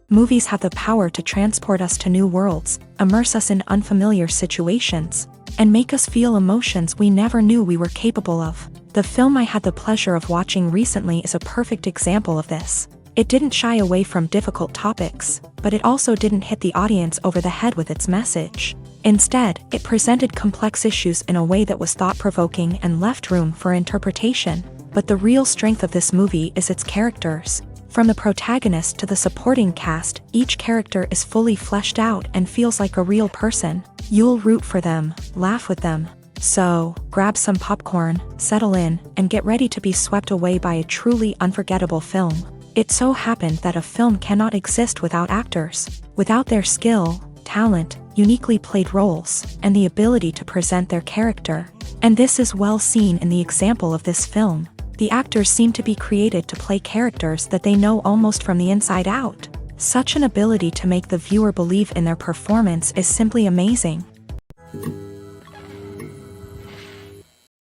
Movies have the power to transport us to new worlds, immerse us in unfamiliar situations, and make us feel emotions we never knew we were capable of. The film I had the pleasure of watching recently is a perfect example of this. It didn't shy away from difficult topics, but it also didn't hit the audience over the head with its message. Instead, it presented complex issues in a way that was thought-provoking and left room for interpretation. But the real strength of this movie is its characters. From the protagonist to the supporting cast, each character is fully fleshed out and feels like a real person. You'll root for them, laugh with them. So, grab some popcorn, settle in, and get ready to be swept away by a truly unforgettable film. It so happened that a film cannot exist without actors, without their skill, talent, uniquely played roles, and the ability to present their character. And this is well seen in the example of this film. The actors seem to be created to play characters that they know almost from the inside out. Such an ability to make the viewer believe in their performance is simply amazing.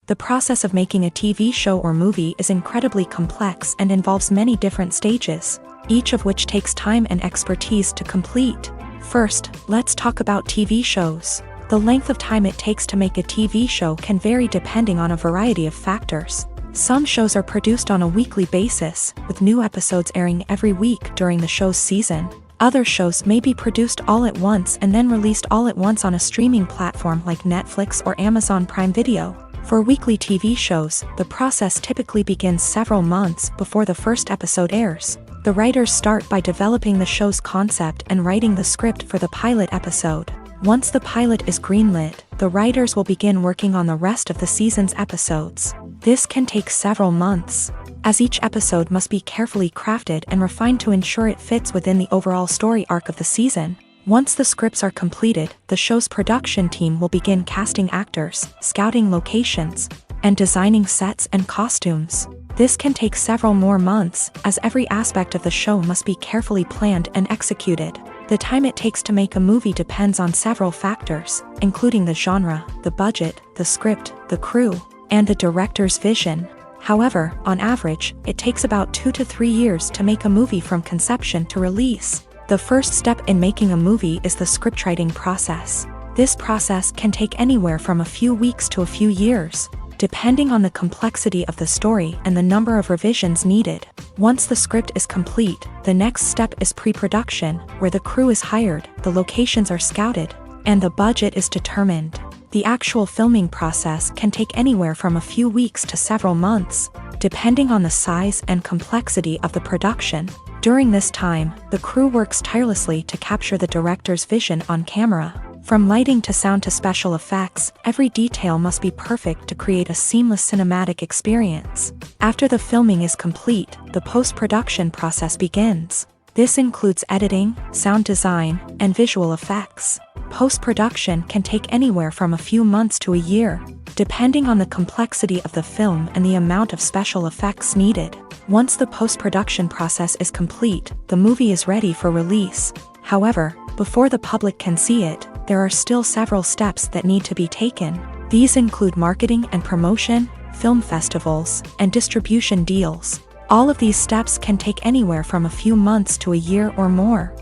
The process of making a TV show or movie is incredibly complex and involves many different stages, each of which takes time and expertise to complete. First, let's talk about TV shows. The length of time it takes to make a TV show can vary depending on a variety of factors. Some shows are produced on a weekly basis, with new episodes airing every week during the show's season. Other shows may be produced all at once and then released all at once on a streaming platform like Netflix or Amazon Prime Video. For weekly TV shows, the process typically begins several months before the first episode airs. The writers start by developing the show's concept and writing the script for the pilot episode. Once the pilot is greenlit, the writers will begin working on the rest of the season's episodes. This can take several months, as each episode must be carefully crafted and refined to ensure it fits within the overall story arc of the season. Once the scripts are completed, the show's production team will begin casting actors, scouting locations, and designing sets and costumes. This can take several more months, as every aspect of the show must be carefully planned and executed. The time it takes to make a movie depends on several factors, including the genre, the budget, the script, the crew, and the director's vision. However, on average, it takes about 2 to 3 years to make a movie from conception to release. The first step in making a movie is the scriptwriting process. This process can take anywhere from a few weeks to a few years, depending on the complexity of the story and the number of revisions needed. Once the script is complete, the next step is pre-production, where the crew is hired, the locations are scouted, and the budget is determined. The actual filming process can take anywhere from a few weeks to several months, depending on the size and complexity of the production. During this time, the crew works tirelessly to capture the director's vision on camera. From lighting to sound to special effects, every detail must be perfect to create a seamless cinematic experience. After the filming is complete, the post-production process begins. This includes editing, sound design, and visual effects. Post-production can take anywhere from a few months to a year, depending on the complexity of the film and the amount of special effects needed. Once the post-production process is complete, the movie is ready for release. However, before the public can see it, there are still several steps that need to be taken. These include marketing and promotion, film festivals, and distribution deals. All of these steps can take anywhere from a few months to a year or more.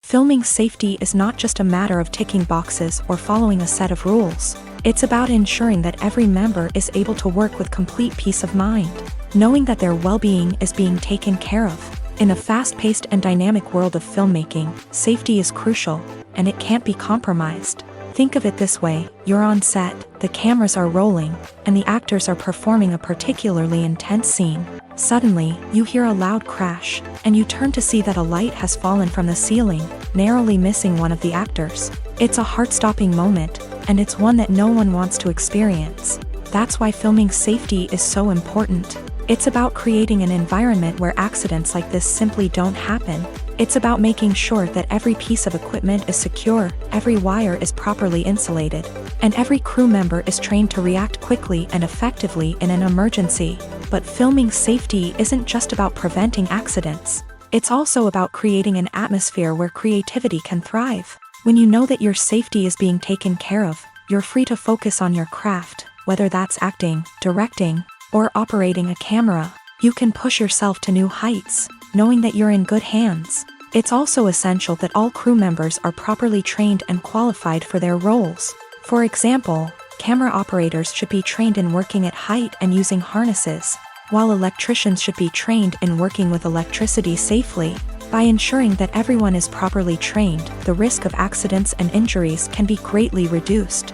Filming safety is not just a matter of ticking boxes or following a set of rules. It's about ensuring that every member is able to work with complete peace of mind, knowing that their well-being is being taken care of. In a fast-paced and dynamic world of filmmaking, safety is crucial, and it can't be compromised. Think of it this way: you're on set, the cameras are rolling, and the actors are performing a particularly intense scene. Suddenly, you hear a loud crash, and you turn to see that a light has fallen from the ceiling, narrowly missing one of the actors. It's a heart-stopping moment, and it's one that no one wants to experience. That's why filming safety is so important. It's about creating an environment where accidents like this simply don't happen. It's about making sure that every piece of equipment is secure, every wire is properly insulated, and every crew member is trained to react quickly and effectively in an emergency. But filming safety isn't just about preventing accidents. It's also about creating an atmosphere where creativity can thrive. When you know that your safety is being taken care of, you're free to focus on your craft, whether that's acting, directing, or operating a camera. You can push yourself to new heights, knowing that you're in good hands. It's also essential that all crew members are properly trained and qualified for their roles. For example, camera operators should be trained in working at height and using harnesses, while electricians should be trained in working with electricity safely. By ensuring that everyone is properly trained, the risk of accidents and injuries can be greatly reduced.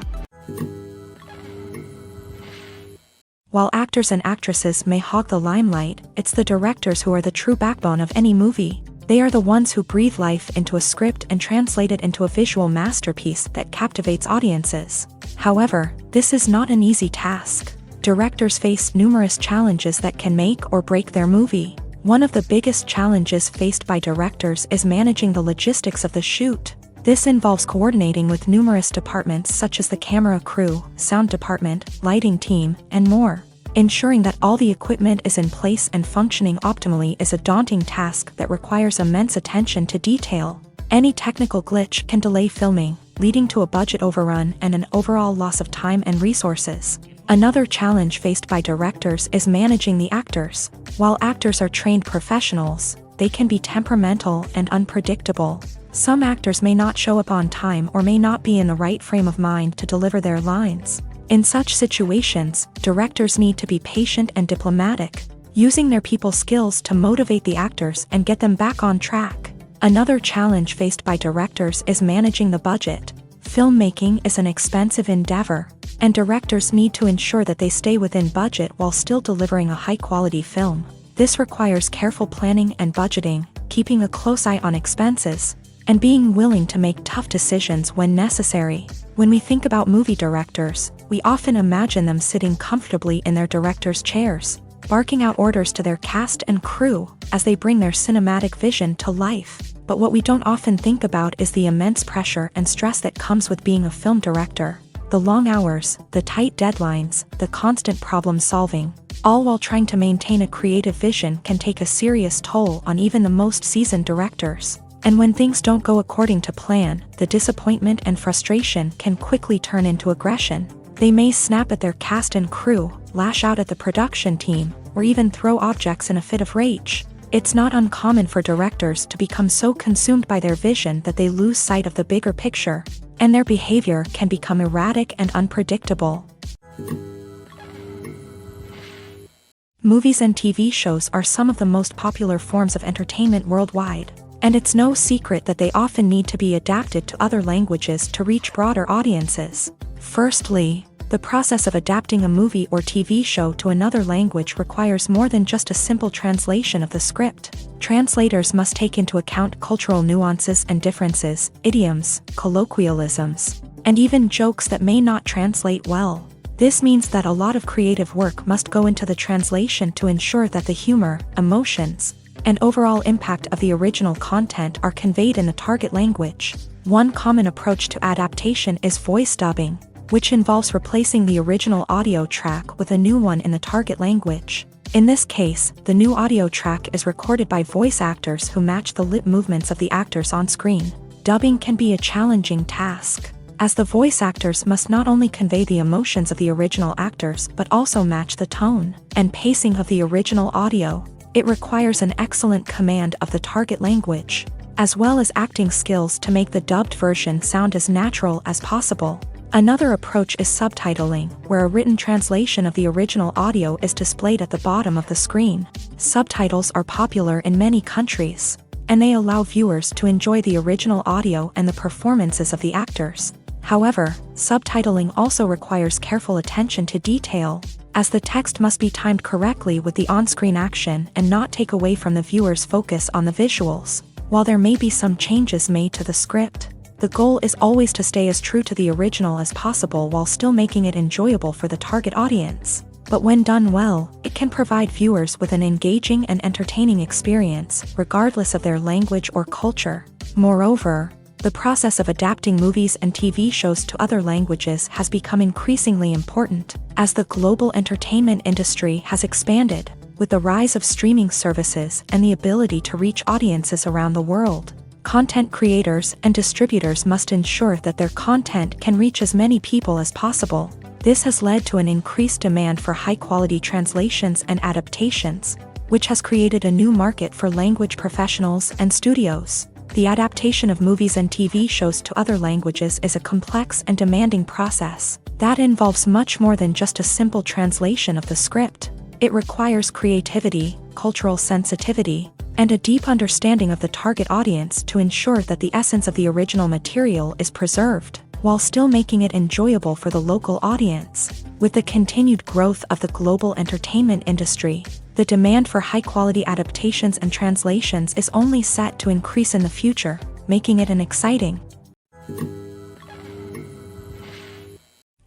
While actors and actresses may hog the limelight, it's the directors who are the true backbone of any movie. They are the ones who breathe life into a script and translate it into a visual masterpiece that captivates audiences. However, this is not an easy task. Directors face numerous challenges that can make or break their movie. One of the biggest challenges faced by directors is managing the logistics of the shoot. This involves coordinating with numerous departments such as the camera crew, sound department, lighting team, and more. Ensuring that all the equipment is in place and functioning optimally is a daunting task that requires immense attention to detail. Any technical glitch can delay filming, leading to a budget overrun and an overall loss of time and resources. Another challenge faced by directors is managing the actors. While actors are trained professionals, they can be temperamental and unpredictable. Some actors may not show up on time or may not be in the right frame of mind to deliver their lines. In such situations, directors need to be patient and diplomatic, using their people skills to motivate the actors and get them back on track. Another challenge faced by directors is managing the budget. Filmmaking is an expensive endeavor, and directors need to ensure that they stay within budget while still delivering a high-quality film. This requires careful planning and budgeting, keeping a close eye on expenses, and being willing to make tough decisions when necessary. When we think about movie directors, we often imagine them sitting comfortably in their director's chairs, barking out orders to their cast and crew as they bring their cinematic vision to life. But what we don't often think about is the immense pressure and stress that comes with being a film director. The long hours, the tight deadlines, the constant problem solving, all while trying to maintain a creative vision can take a serious toll on even the most seasoned directors. And when things don't go according to plan, the disappointment and frustration can quickly turn into aggression. They may snap at their cast and crew, lash out at the production team, or even throw objects in a fit of rage. It's not uncommon for directors to become so consumed by their vision that they lose sight of the bigger picture, and their behavior can become erratic and unpredictable. Movies and TV shows are some of the most popular forms of entertainment worldwide, and it's no secret that they often need to be adapted to other languages to reach broader audiences. Firstly, the process of adapting a movie or TV show to another language requires more than just a simple translation of the script. Translators must take into account cultural nuances and differences, idioms, colloquialisms, and even jokes that may not translate well. This means that a lot of creative work must go into the translation to ensure that the humor, emotions, and overall impact of the original content are conveyed in the target language. One common approach to adaptation is voice dubbing, which involves replacing the original audio track with a new one in the target language. In this case, the new audio track is recorded by voice actors who match the lip movements of the actors on screen. Dubbing can be a challenging task, as the voice actors must not only convey the emotions of the original actors but also match the tone and pacing of the original audio. It requires an excellent command of the target language, as well as acting skills to make the dubbed version sound as natural as possible. Another approach is subtitling, where a written translation of the original audio is displayed at the bottom of the screen. Subtitles are popular in many countries, and they allow viewers to enjoy the original audio and the performances of the actors. However, subtitling also requires careful attention to detail, as the text must be timed correctly with the on-screen action and not take away from the viewer's focus on the visuals. While there may be some changes made to the script, the goal is always to stay as true to the original as possible while still making it enjoyable for the target audience. But when done well, it can provide viewers with an engaging and entertaining experience, regardless of their language or culture. Moreover, the process of adapting movies and TV shows to other languages has become increasingly important, as the global entertainment industry has expanded, with the rise of streaming services and the ability to reach audiences around the world. Content creators and distributors must ensure that their content can reach as many people as possible. This has led to an increased demand for high-quality translations and adaptations, which has created a new market for language professionals and studios. The adaptation of movies and TV shows to other languages is a complex and demanding process that involves much more than just a simple translation of the script. It requires creativity, cultural sensitivity, and a deep understanding of the target audience to ensure that the essence of the original material is preserved, while still making it enjoyable for the local audience. With the continued growth of the global entertainment industry, the demand for high-quality adaptations and translations is only set to increase in the future, making it an exciting.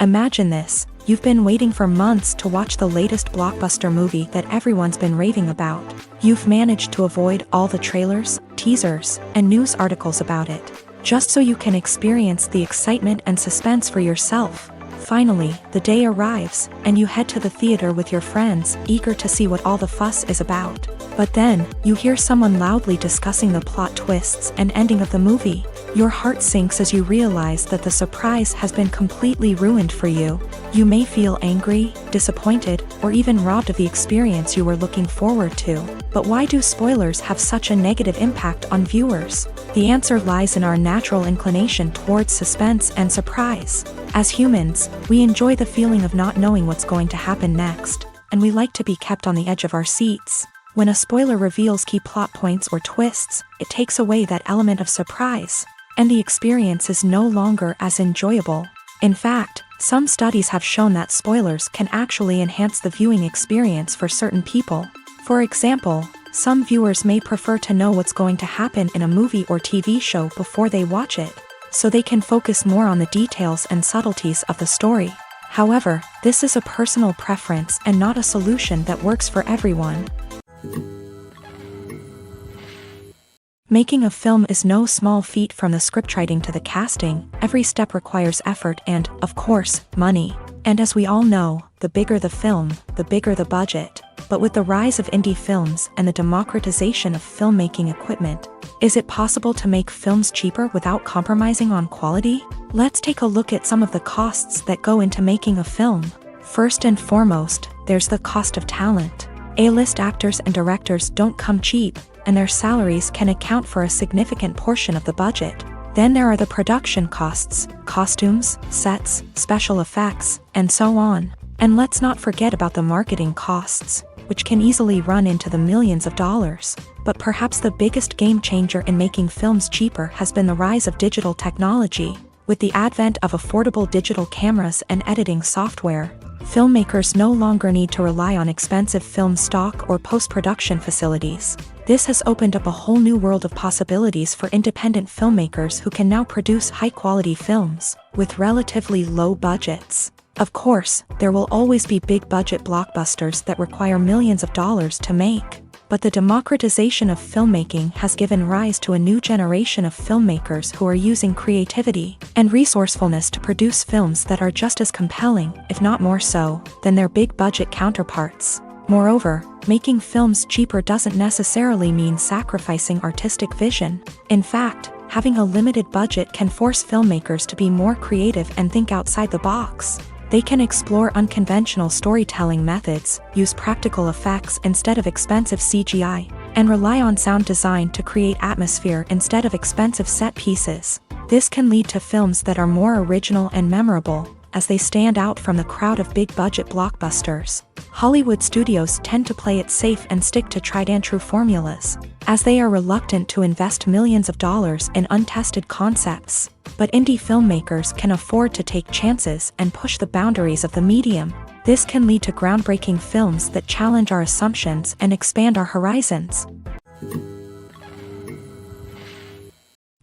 Imagine this: you've been waiting for months to watch the latest blockbuster movie that everyone's been raving about. You've managed to avoid all the trailers, teasers, and news articles about it, just so you can experience the excitement and suspense for yourself. Finally, the day arrives, and you head to the theater with your friends, eager to see what all the fuss is about. But then, you hear someone loudly discussing the plot twists and ending of the movie. Your heart sinks as you realize that the surprise has been completely ruined for you. You may feel angry, disappointed, or even robbed of the experience you were looking forward to. But why do spoilers have such a negative impact on viewers? The answer lies in our natural inclination towards suspense and surprise. As humans, we enjoy the feeling of not knowing what's going to happen next, and we like to be kept on the edge of our seats. When a spoiler reveals key plot points or twists, it takes away that element of surprise, and the experience is no longer as enjoyable. In fact, some studies have shown that spoilers can actually enhance the viewing experience for certain people. For example, some viewers may prefer to know what's going to happen in a movie or TV show before they watch it, so they can focus more on the details and subtleties of the story. However, this is a personal preference and not a solution that works for everyone. Making a film is no small feat. From the scriptwriting to the casting, every step requires effort and, of course, money. And as we all know, the bigger the film, the bigger the budget. But with the rise of indie films and the democratization of filmmaking equipment, is it possible to make films cheaper without compromising on quality? Let's take a look at some of the costs that go into making a film. First and foremost, there's the cost of talent. A-list actors and directors don't come cheap, and their salaries can account for a significant portion of the budget. Then there are the production costs, costumes, sets, special effects, and so on. And let's not forget about the marketing costs, which can easily run into the millions of dollars. But perhaps the biggest game changer in making films cheaper has been the rise of digital technology. With the advent of affordable digital cameras and editing software, filmmakers no longer need to rely on expensive film stock or post-production facilities. This has opened up a whole new world of possibilities for independent filmmakers who can now produce high-quality films with relatively low budgets. Of course, there will always be big-budget blockbusters that require millions of dollars to make. But the democratization of filmmaking has given rise to a new generation of filmmakers who are using creativity and resourcefulness to produce films that are just as compelling, if not more so, than their big-budget counterparts. Moreover, making films cheaper doesn't necessarily mean sacrificing artistic vision. In fact, having a limited budget can force filmmakers to be more creative and think outside the box. They can explore unconventional storytelling methods, use practical effects instead of expensive CGI, and rely on sound design to create atmosphere instead of expensive set pieces. This can lead to films that are more original and memorable, as they stand out from the crowd of big-budget blockbusters. Hollywood studios tend to play it safe and stick to tried-and-true formulas, as they are reluctant to invest millions of dollars in untested concepts. But indie filmmakers can afford to take chances and push the boundaries of the medium. This can lead to groundbreaking films that challenge our assumptions and expand our horizons.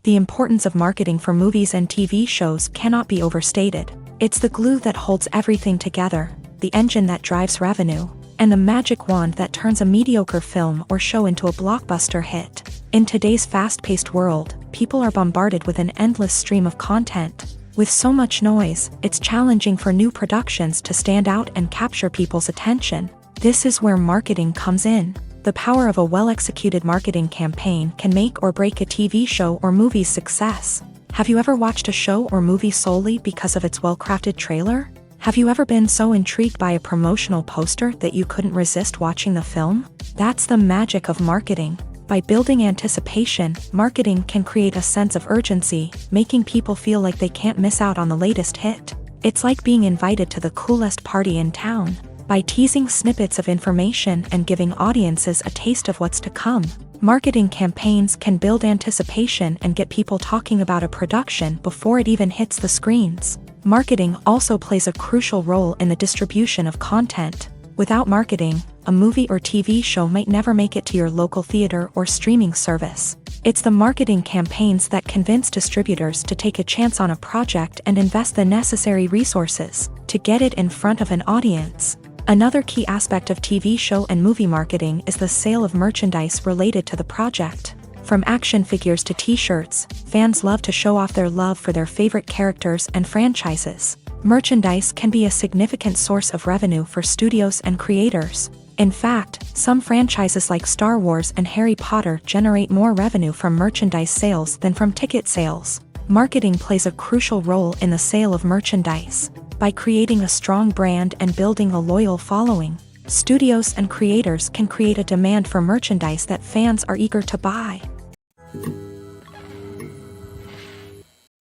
The importance of marketing for movies and TV shows cannot be overstated. It's the glue that holds everything together, the engine that drives revenue, and the magic wand that turns a mediocre film or show into a blockbuster hit. In today's fast-paced world, people are bombarded with an endless stream of content. With so much noise, it's challenging for new productions to stand out and capture people's attention. This is where marketing comes in. The power of a well-executed marketing campaign can make or break a TV show or movie's success. Have you ever watched a show or movie solely because of its well-crafted trailer? Have you ever been so intrigued by a promotional poster that you couldn't resist watching the film? That's the magic of marketing. By building anticipation, marketing can create a sense of urgency, making people feel like they can't miss out on the latest hit. It's like being invited to the coolest party in town. By teasing snippets of information and giving audiences a taste of what's to come, marketing campaigns can build anticipation and get people talking about a production before it even hits the screens. Marketing also plays a crucial role in the distribution of content. Without marketing, a movie or TV show might never make it to your local theater or streaming service. It's the marketing campaigns that convince distributors to take a chance on a project and invest the necessary resources to get it in front of an audience. Another key aspect of TV show and movie marketing is the sale of merchandise related to the project. From action figures to t-shirts, fans love to show off their love for their favorite characters and franchises. Merchandise can be a significant source of revenue for studios and creators. In fact, some franchises like Star Wars and Harry Potter generate more revenue from merchandise sales than from ticket sales. Marketing plays a crucial role in the sale of merchandise. By creating a strong brand and building a loyal following, studios and creators can create a demand for merchandise that fans are eager to buy.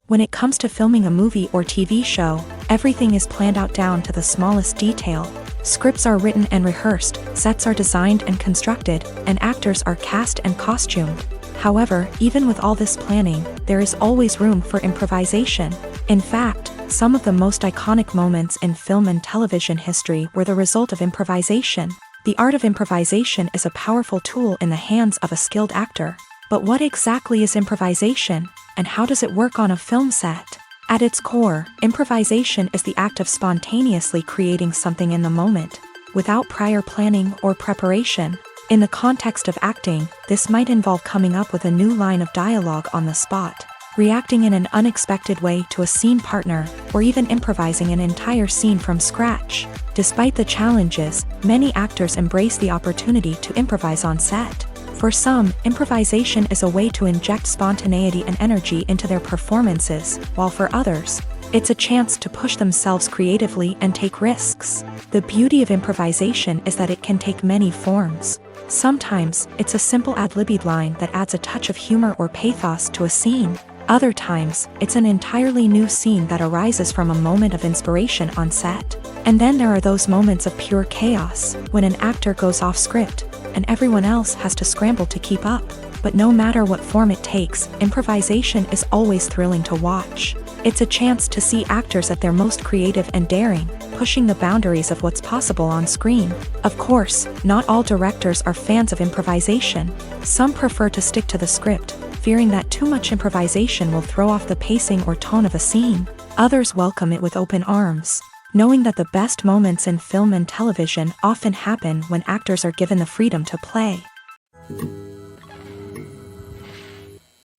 When it comes to filming a movie or TV show, everything is planned out down to the smallest detail. Scripts are written and rehearsed, sets are designed and constructed, and actors are cast and costumed. However, even with all this planning, there is always room for improvisation. In fact, some of the most iconic moments in film and television history were the result of improvisation. The art of improvisation is a powerful tool in the hands of a skilled actor. But what exactly is improvisation, and how does it work on a film set? At its core, improvisation is the act of spontaneously creating something in the moment, without prior planning or preparation. In the context of acting, this might involve coming up with a new line of dialogue on the spot, reacting in an unexpected way to a scene partner, or even improvising an entire scene from scratch. Despite the challenges, many actors embrace the opportunity to improvise on set. For some, improvisation is a way to inject spontaneity and energy into their performances, while for others, it's a chance to push themselves creatively and take risks. The beauty of improvisation is that it can take many forms. Sometimes, it's a simple ad-libbed line that adds a touch of humor or pathos to a scene. Other times, it's an entirely new scene that arises from a moment of inspiration on set. And then there are those moments of pure chaos, when an actor goes off script, and everyone else has to scramble to keep up. But no matter what form it takes, improvisation is always thrilling to watch. It's a chance to see actors at their most creative and daring, pushing the boundaries of what's possible on screen. Of course, not all directors are fans of improvisation. Some prefer to stick to the script, fearing that too much improvisation will throw off the pacing or tone of a scene. Others welcome it with open arms, knowing that the best moments in film and television often happen when actors are given the freedom to play.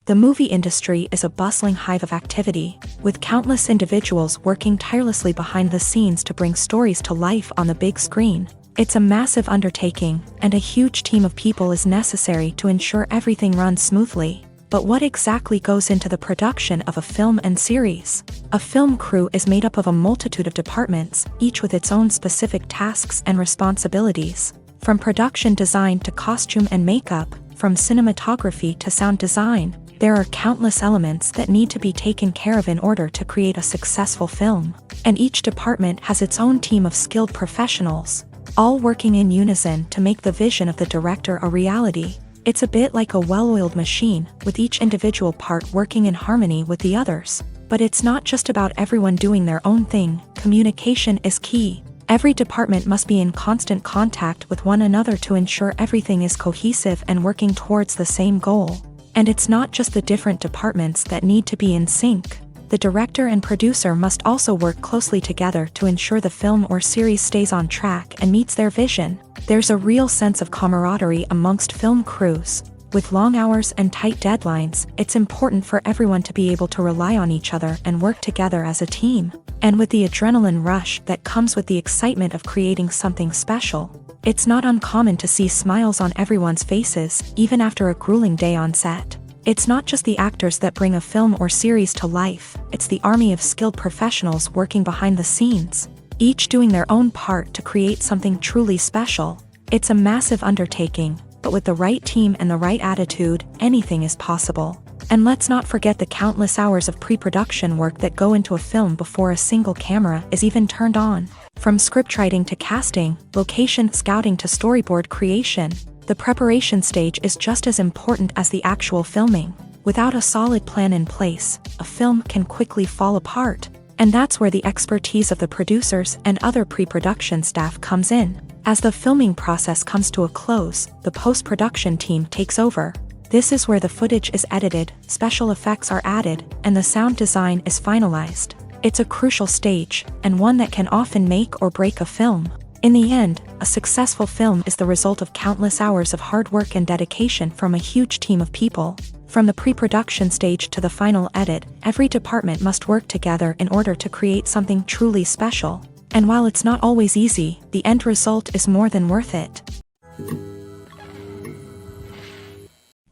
The movie industry is a bustling hive of activity, with countless individuals working tirelessly behind the scenes to bring stories to life on the big screen. It's a massive undertaking, and a huge team of people is necessary to ensure everything runs smoothly. But what exactly goes into the production of a film and series? A film crew is made up of a multitude of departments, each with its own specific tasks and responsibilities. From production design to costume and makeup, from cinematography to sound design, there are countless elements that need to be taken care of in order to create a successful film. And each department has its own team of skilled professionals, all working in unison to make the vision of the director a reality. It's a bit like a well-oiled machine, with each individual part working in harmony with the others. But it's not just about everyone doing their own thing. Communication is key. Every department must be in constant contact with one another to ensure everything is cohesive and working towards the same goal. And it's not just the different departments that need to be in sync. The director and producer must also work closely together to ensure the film or series stays on track and meets their vision. There's a real sense of camaraderie amongst film crews. With long hours and tight deadlines, it's important for everyone to be able to rely on each other and work together as a team. And with the adrenaline rush that comes with the excitement of creating something special, it's not uncommon to see smiles on everyone's faces, even after a grueling day on set. It's not just the actors that bring a film or series to life, it's the army of skilled professionals working behind the scenes. each doing their own part to create something truly special. It's a massive undertaking, but with the right team and the right attitude, anything is possible. And let's not forget the countless hours of pre-production work that go into a film before a single camera is even turned on. From scriptwriting to casting, location scouting to storyboard creation, the preparation stage is just as important as the actual filming. Without a solid plan in place, a film can quickly fall apart. And that's where the expertise of the producers and other pre-production staff comes in. As the filming process comes to a close, the post-production team takes over. This is where the footage is edited, special effects are added, and the sound design is finalized. It's a crucial stage, and one that can often make or break a film. In the end, a successful film is the result of countless hours of hard work and dedication from a huge team of people. From the pre-production stage to the final edit, every department must work together in order to create something truly special. And while it's not always easy, the end result is more than worth it.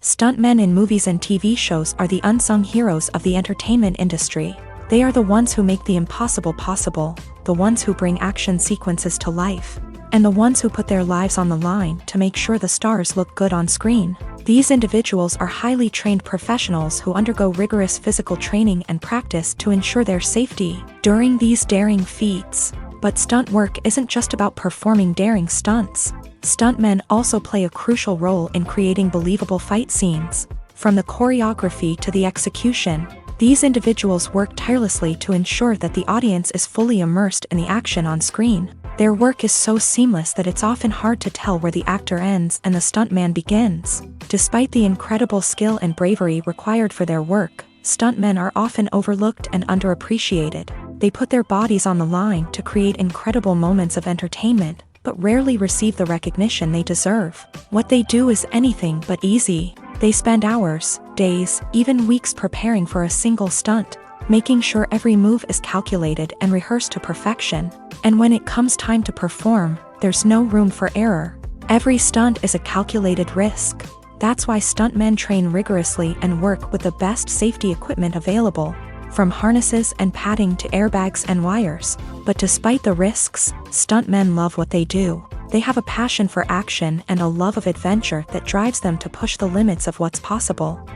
Stuntmen in movies and TV shows are the unsung heroes of the entertainment industry. They are the ones who make the impossible possible, the ones who bring action sequences to life, and the ones who put their lives on the line to make sure the stars look good on screen. These individuals are highly trained professionals who undergo rigorous physical training and practice to ensure their safety during these daring feats. But stunt work isn't just about performing daring stunts. Stuntmen also play a crucial role in creating believable fight scenes. From the choreography to the execution, these individuals work tirelessly to ensure that the audience is fully immersed in the action on screen. Their work is so seamless that it's often hard to tell where the actor ends and the stuntman begins. Despite the incredible skill and bravery required for their work, stuntmen are often overlooked and underappreciated. They put their bodies on the line to create incredible moments of entertainment, but rarely receive the recognition they deserve. What they do is anything but easy. They spend hours, days, even weeks preparing for a single stunt, making sure every move is calculated and rehearsed to perfection. And when it comes time to perform, there's no room for error. Every stunt is a calculated risk. That's why stuntmen train rigorously and work with the best safety equipment available, from harnesses and padding to airbags and wires. But despite the risks, stuntmen love what they do. They have a passion for action and a love of adventure that drives them to push the limits of what's possible.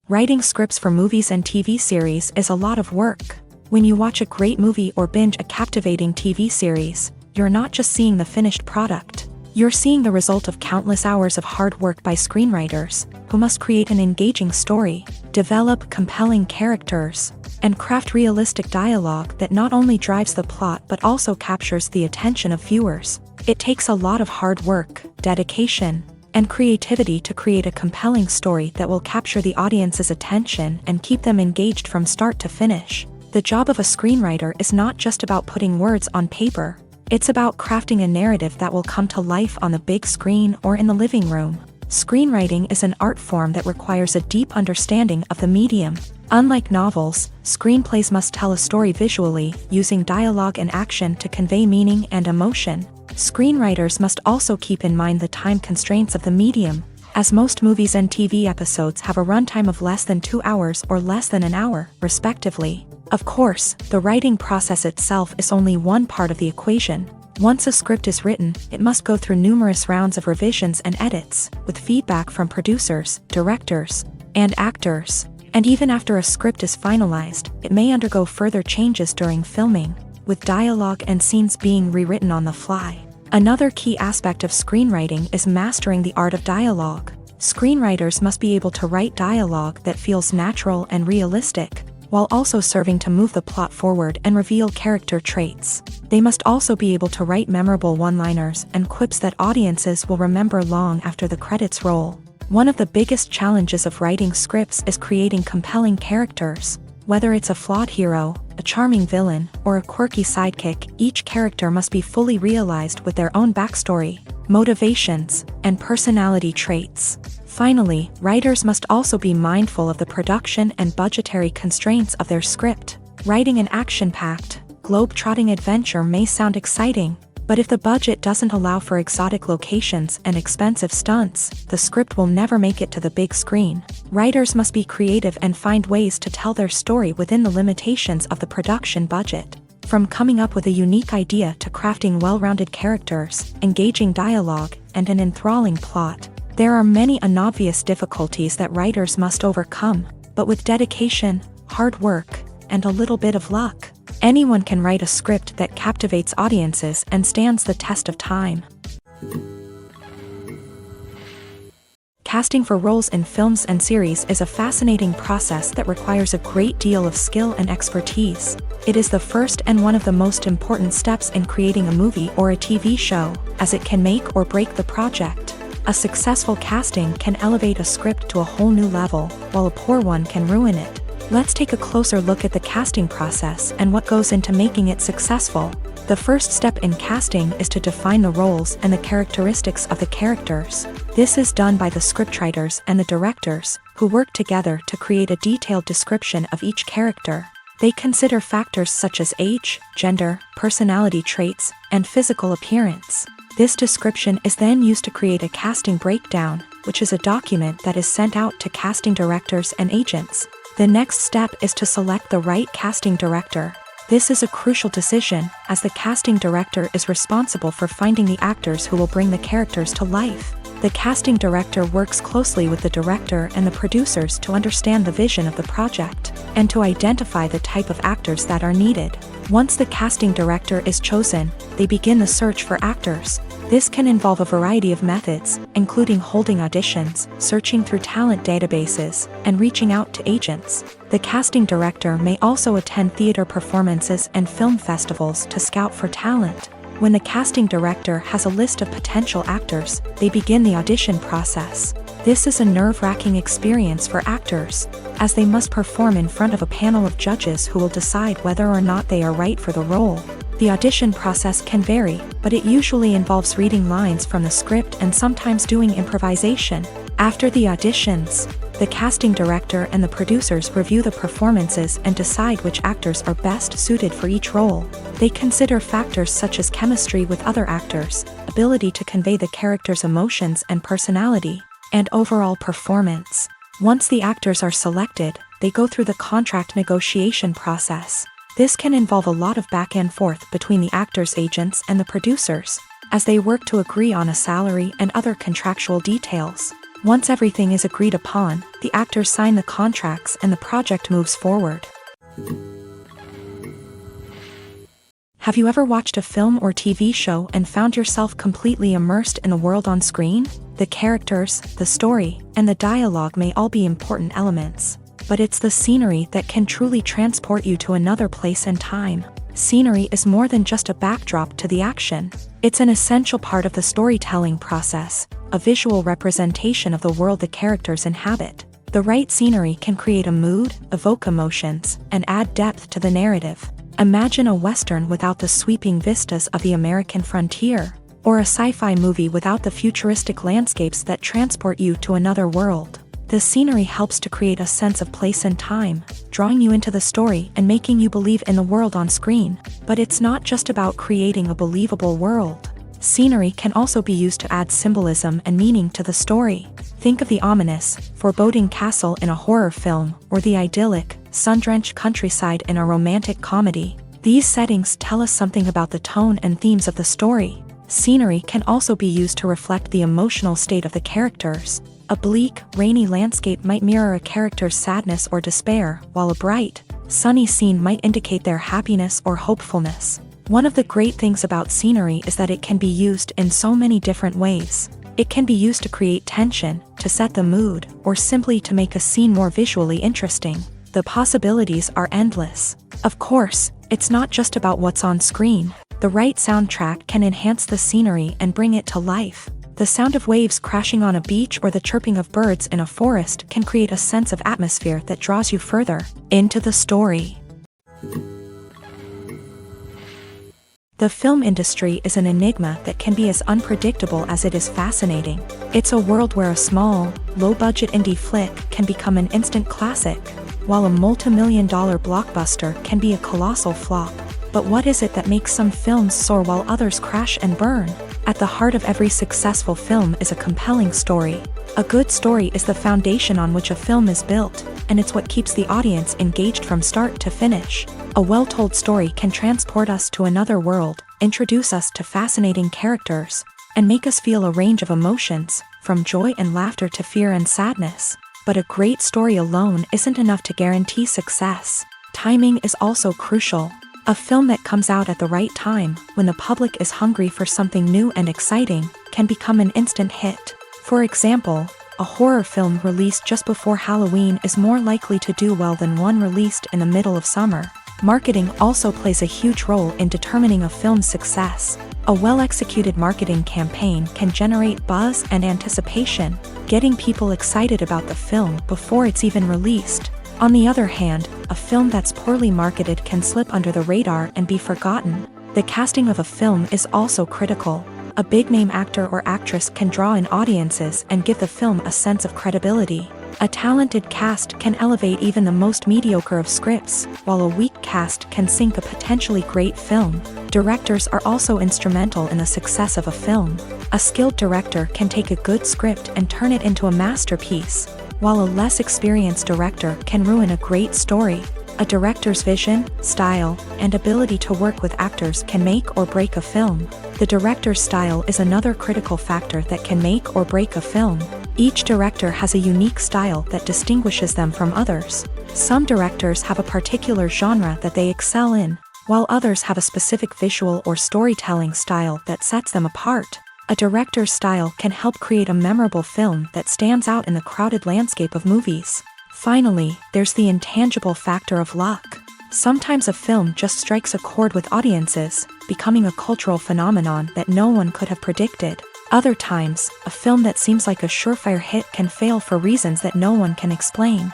Writing scripts for movies and TV series is a lot of work. When you watch a great movie or binge a captivating TV series, you're not just seeing the finished product. You're seeing the result of countless hours of hard work by screenwriters, who must create an engaging story, develop compelling characters, and craft realistic dialogue that not only drives the plot but also captures the attention of viewers. It takes a lot of hard work, dedication, and creativity to create a compelling story that will capture the audience's attention and keep them engaged from start to finish. The job of a screenwriter is not just about putting words on paper. It's about crafting a narrative that will come to life on the big screen or in the living room. Screenwriting is an art form that requires a deep understanding of the medium. Unlike novels, screenplays must tell a story visually, using dialogue and action to convey meaning and emotion. Screenwriters must also keep in mind the time constraints of the medium, as most movies and TV episodes have a runtime of less than 2 hours or less than an hour, respectively. Of course, the writing process itself is only one part of the equation. Once a script is written, it must go through numerous rounds of revisions and edits, with feedback from producers, directors, and actors. And even after a script is finalized, it may undergo further changes during filming, with dialogue and scenes being rewritten on the fly. Another key aspect of screenwriting is mastering the art of dialogue. Screenwriters must be able to write dialogue that feels natural and realistic, while also serving to move the plot forward and reveal character traits. They must also be able to write memorable one-liners and quips that audiences will remember long after the credits roll. One of the biggest challenges of writing scripts is creating compelling characters. Whether it's a flawed hero, a charming villain, or a quirky sidekick, each character must be fully realized with their own backstory, motivations, and personality traits. Finally, writers must also be mindful of the production and budgetary constraints of their script. Writing an action-packed, globe-trotting adventure may sound exciting, But if the budget doesn't allow for exotic locations and expensive stunts, the script will never make it to the big screen. Writers must be creative and find ways to tell their story within the limitations of the production budget. From coming up with a unique idea to crafting well-rounded characters, engaging dialogue, and an enthralling plot, there are many unobvious difficulties that writers must overcome, but with dedication, hard work, and a little bit of luck, anyone can write a script that captivates audiences and stands the test of time. Casting for roles in films and series is a fascinating process that requires a great deal of skill and expertise. It is the first and one of the most important steps in creating a movie or a TV show, as it can make or break the project. A successful casting can elevate a script to a whole new level, while a poor one can ruin it. Let's take a closer look at the casting process and what goes into making it successful. The first step in casting is to define the roles and the characteristics of the characters. This is done by the scriptwriters and the directors, who work together to create a detailed description of each character. They consider factors such as age, gender, personality traits, and physical appearance. This description is then used to create a casting breakdown, which is a document that is sent out to casting directors and agents. The next step is to select the right casting director. This is a crucial decision, as the casting director is responsible for finding the actors who will bring the characters to life. The casting director works closely with the director and the producers to understand the vision of the project, and to identify the type of actors that are needed. Once the casting director is chosen, they begin the search for actors. This can involve a variety of methods, including holding auditions, searching through talent databases, and reaching out to agents. The casting director may also attend theater performances and film festivals to scout for talent. When the casting director has a list of potential actors, they begin the audition process. This is a nerve-wracking experience for actors, as they must perform in front of a panel of judges who will decide whether or not they are right for the role. The audition process can vary, but it usually involves reading lines from the script and sometimes doing improvisation. After the auditions, the casting director and the producers review the performances and decide which actors are best suited for each role. They consider factors such as chemistry with other actors, ability to convey the character's emotions and personality, and overall performance. Once the actors are selected, they go through the contract negotiation process. This can involve a lot of back and forth between the actors' agents and the producers, as they work to agree on a salary and other contractual details. Once everything is agreed upon, the actors sign the contracts and the project moves forward. Have you ever watched a film or TV show and found yourself completely immersed in the world on screen? The characters, the story, and the dialogue may all be important elements, but it's the scenery that can truly transport you to another place and time. Scenery is more than just a backdrop to the action. It's an essential part of the storytelling process, a visual representation of the world the characters inhabit. The right scenery can create a mood, evoke emotions, and add depth to the narrative. Imagine a Western without the sweeping vistas of the American frontier, or a sci-fi movie without the futuristic landscapes that transport you to another world. The scenery helps to create a sense of place and time, drawing you into the story and making you believe in the world on screen. But it's not just about creating a believable world. Scenery can also be used to add symbolism and meaning to the story. Think of the ominous, foreboding castle in a horror film, or the idyllic, sun-drenched countryside in a romantic comedy. These settings tell us something about the tone and themes of the story. Scenery can also be used to reflect the emotional state of the characters. A bleak, rainy landscape might mirror a character's sadness or despair, while a bright, sunny scene might indicate their happiness or hopefulness. One of the great things about scenery is that it can be used in so many different ways. It can be used to create tension, to set the mood, or simply to make a scene more visually interesting. The possibilities are endless. Of course, it's not just about what's on screen. The right soundtrack can enhance the scenery and bring it to life. The sound of waves crashing on a beach or the chirping of birds in a forest can create a sense of atmosphere that draws you further into the story. The film industry is an enigma that can be as unpredictable as it is fascinating. It's a world where a small, low-budget indie flick can become an instant classic, while a multi-million-dollar blockbuster can be a colossal flop. But what is it that makes some films soar while others crash and burn? At the heart of every successful film is a compelling story. A good story is the foundation on which a film is built, and it's what keeps the audience engaged from start to finish. A well-told story can transport us to another world, introduce us to fascinating characters, and make us feel a range of emotions, from joy and laughter to fear and sadness. But a great story alone isn't enough to guarantee success. Timing is also crucial. A film that comes out at the right time, when the public is hungry for something new and exciting, can become an instant hit. For example, a horror film released just before Halloween is more likely to do well than one released in the middle of summer. Marketing also plays a huge role in determining a film's success. A well-executed marketing campaign can generate buzz and anticipation, getting people excited about the film before it's even released. On the other hand, a film that's poorly marketed can slip under the radar and be forgotten. The casting of a film is also critical. A big-name actor or actress can draw in audiences and give the film a sense of credibility. A talented cast can elevate even the most mediocre of scripts, while a weak cast can sink a potentially great film. Directors are also instrumental in the success of a film. A skilled director can take a good script and turn it into a masterpiece, while a less experienced director can ruin a great story. A director's vision, style, and ability to work with actors can make or break a film. The director's style is another critical factor that can make or break a film. Each director has a unique style that distinguishes them from others. Some directors have a particular genre that they excel in, while others have a specific visual or storytelling style that sets them apart. A director's style can help create a memorable film that stands out in the crowded landscape of movies. Finally, there's the intangible factor of luck. Sometimes a film just strikes a chord with audiences, becoming a cultural phenomenon that no one could have predicted. Other times, a film that seems like a surefire hit can fail for reasons that no one can explain.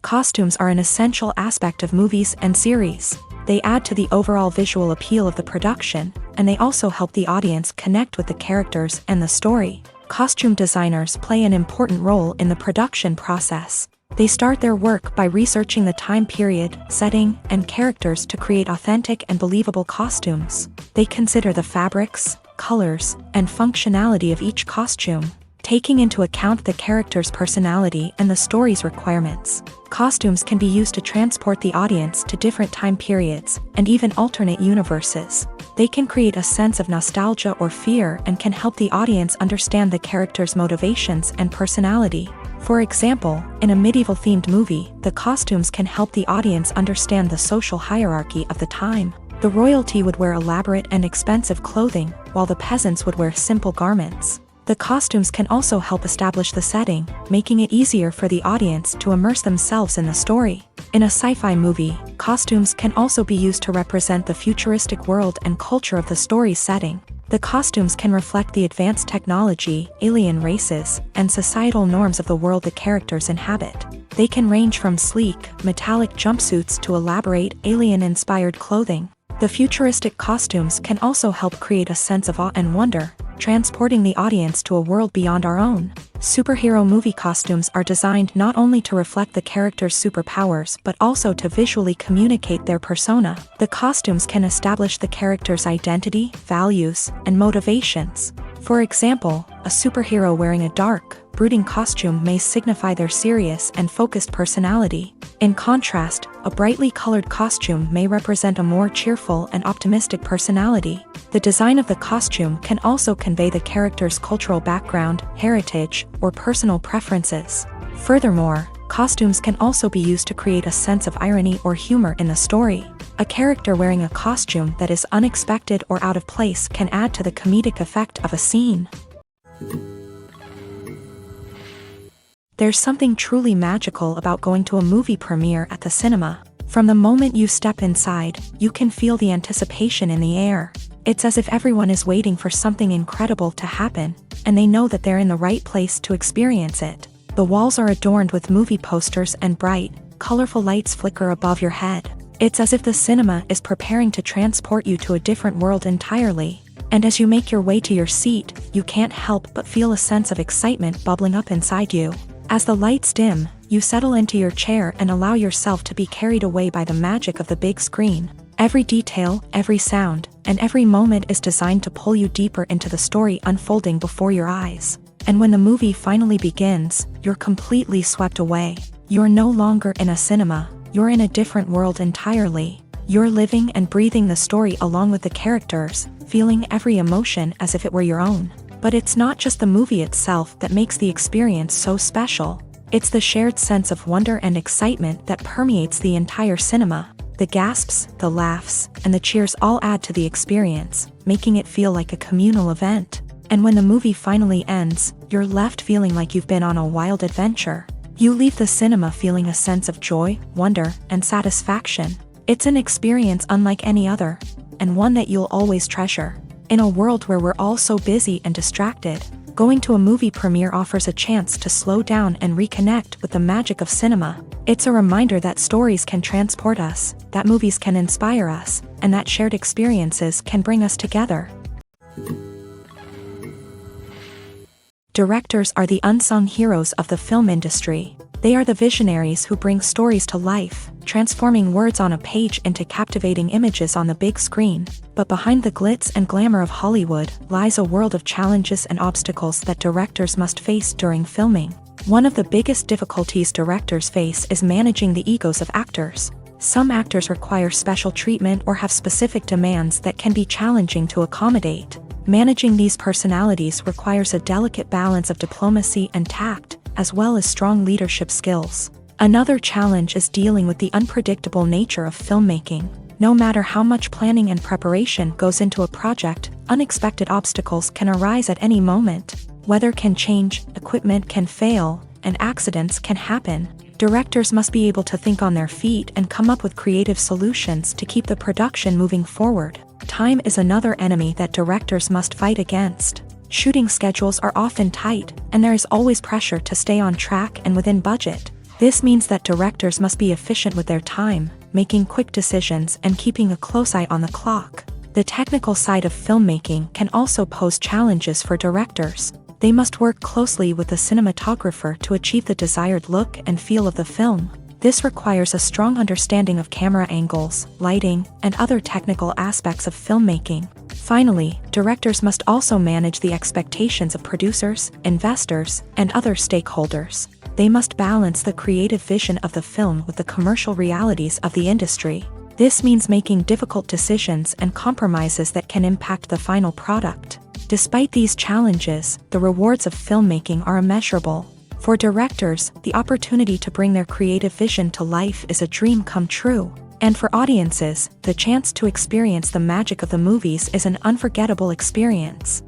Costumes are an essential aspect of movies and series. They add to the overall visual appeal of the production, and they also help the audience connect with the characters and the story. Costume designers play an important role in the production process. They start their work by researching the time period, setting, and characters to create authentic and believable costumes. They consider the fabrics, colors, and functionality of each costume, taking into account the character's personality and the story's requirements. Costumes can be used to transport the audience to different time periods, and even alternate universes. They can create a sense of nostalgia or fear and can help the audience understand the character's motivations and personality. For example, in a medieval-themed movie, the costumes can help the audience understand the social hierarchy of the time. The royalty would wear elaborate and expensive clothing, while the peasants would wear simple garments. The costumes can also help establish the setting, making it easier for the audience to immerse themselves in the story. In a sci-fi movie, costumes can also be used to represent the futuristic world and culture of the story's setting. The costumes can reflect the advanced technology, alien races, and societal norms of the world the characters inhabit. They can range from sleek, metallic jumpsuits to elaborate, alien-inspired clothing. The futuristic costumes can also help create a sense of awe and wonder, transporting the audience to a world beyond our own. Superhero movie costumes are designed not only to reflect the character's superpowers but also to visually communicate their persona. The costumes can establish the character's identity, values, and motivations. For example, a superhero wearing a dark, brooding costume may signify their serious and focused personality. In contrast, a brightly colored costume may represent a more cheerful and optimistic personality. The design of the costume can also convey the character's cultural background, heritage, or personal preferences. Furthermore, costumes can also be used to create a sense of irony or humor in the story. A character wearing a costume that is unexpected or out of place can add to the comedic effect of a scene. There's something truly magical about going to a movie premiere at the cinema. From the moment you step inside, you can feel the anticipation in the air. It's as if everyone is waiting for something incredible to happen, and they know that they're in the right place to experience it. The walls are adorned with movie posters and bright, colorful lights flicker above your head. It's as if the cinema is preparing to transport you to a different world entirely. And as you make your way to your seat, you can't help but feel a sense of excitement bubbling up inside you. As the lights dim, You settle into your chair and allow yourself to be carried away by the magic of the big screen. Every detail, every sound, and every moment is designed to pull you deeper into the story unfolding before your eyes. And when the movie finally begins, you're completely swept away. You're no longer in a cinema, you're in a different world entirely. You're living and breathing the story along with the characters, feeling every emotion as if it were your own. But it's not just the movie itself that makes the experience so special. It's the shared sense of wonder and excitement that permeates the entire cinema. The gasps, the laughs, and the cheers all add to the experience, making it feel like a communal event. And when the movie finally ends, you're left feeling like you've been on a wild adventure. You leave the cinema feeling a sense of joy, wonder, and satisfaction. It's an experience unlike any other, and one that you'll always treasure. In a world where we're all so busy and distracted, going to a movie premiere offers a chance to slow down and reconnect with the magic of cinema. It's a reminder that stories can transport us, that movies can inspire us, and that shared experiences can bring us together. Directors are the unsung heroes of the film industry. They are the visionaries who bring stories to life, transforming words on a page into captivating images on the big screen. But behind the glitz and glamour of Hollywood lies a world of challenges and obstacles that directors must face during filming. One of the biggest difficulties directors face is managing the egos of actors. Some actors require special treatment or have specific demands that can be challenging to accommodate. Managing these personalities requires a delicate balance of diplomacy and tact, as well as strong leadership skills. Another challenge is dealing with the unpredictable nature of filmmaking. No matter how much planning and preparation goes into a project, unexpected obstacles can arise at any moment. Weather can change, equipment can fail, and accidents can happen. Directors must be able to think on their feet and come up with creative solutions to keep the production moving forward. Time is another enemy that directors must fight against. Shooting schedules are often tight, and there is always pressure to stay on track and within budget. This means that directors must be efficient with their time, making quick decisions and keeping a close eye on the clock. The technical side of filmmaking can also pose challenges for directors. They must work closely with the cinematographer to achieve the desired look and feel of the film. This requires a strong understanding of camera angles, lighting, and other technical aspects of filmmaking. Finally, directors must also manage the expectations of producers, investors, and other stakeholders. They must balance the creative vision of the film with the commercial realities of the industry. This means making difficult decisions and compromises that can impact the final product. Despite these challenges, the rewards of filmmaking are immeasurable. For directors, the opportunity to bring their creative vision to life is a dream come true. And for audiences, the chance to experience the magic of the movies is an unforgettable experience.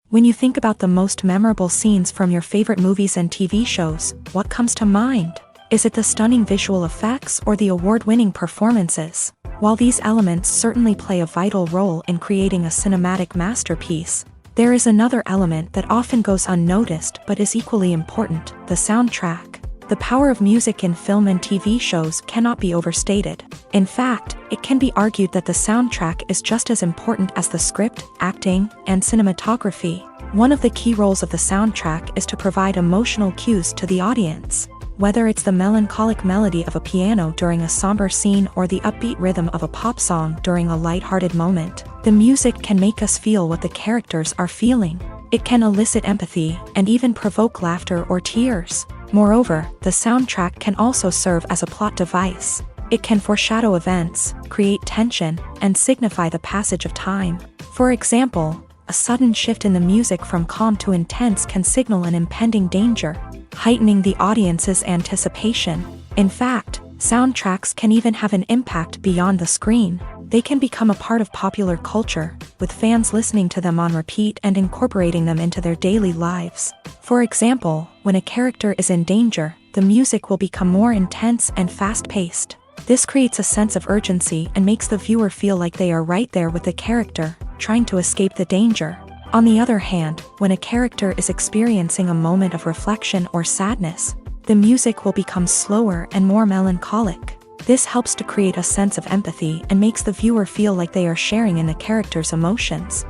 When you think about the most memorable scenes from your favorite movies and TV shows, what comes to mind? Is it the stunning visual effects or the award-winning performances? While these elements certainly play a vital role in creating a cinematic masterpiece, there is another element that often goes unnoticed but is equally important: the soundtrack. The power of music in film and TV shows cannot be overstated. In fact, it can be argued that the soundtrack is just as important as the script, acting, and cinematography. One of the key roles of the soundtrack is to provide emotional cues to the audience. Whether it's the melancholic melody of a piano during a somber scene or the upbeat rhythm of a pop song during a lighthearted moment, the music can make us feel what the characters are feeling. It can elicit empathy and even provoke laughter or tears. Moreover, the soundtrack can also serve as a plot device. It can foreshadow events, create tension, and signify the passage of time. For example, a sudden shift in the music from calm to intense can signal an impending danger, heightening the audience's anticipation. In fact, soundtracks can even have an impact beyond the screen. They can become a part of popular culture, with fans listening to them on repeat and incorporating them into their daily lives. For example, when a character is in danger, the music will become more intense and fast-paced. This creates a sense of urgency and makes the viewer feel like they are right there with the character, trying to escape the danger. On the other hand, when a character is experiencing a moment of reflection or sadness, the music will become slower and more melancholic. This helps to create a sense of empathy and makes the viewer feel like they are sharing in the character's emotions.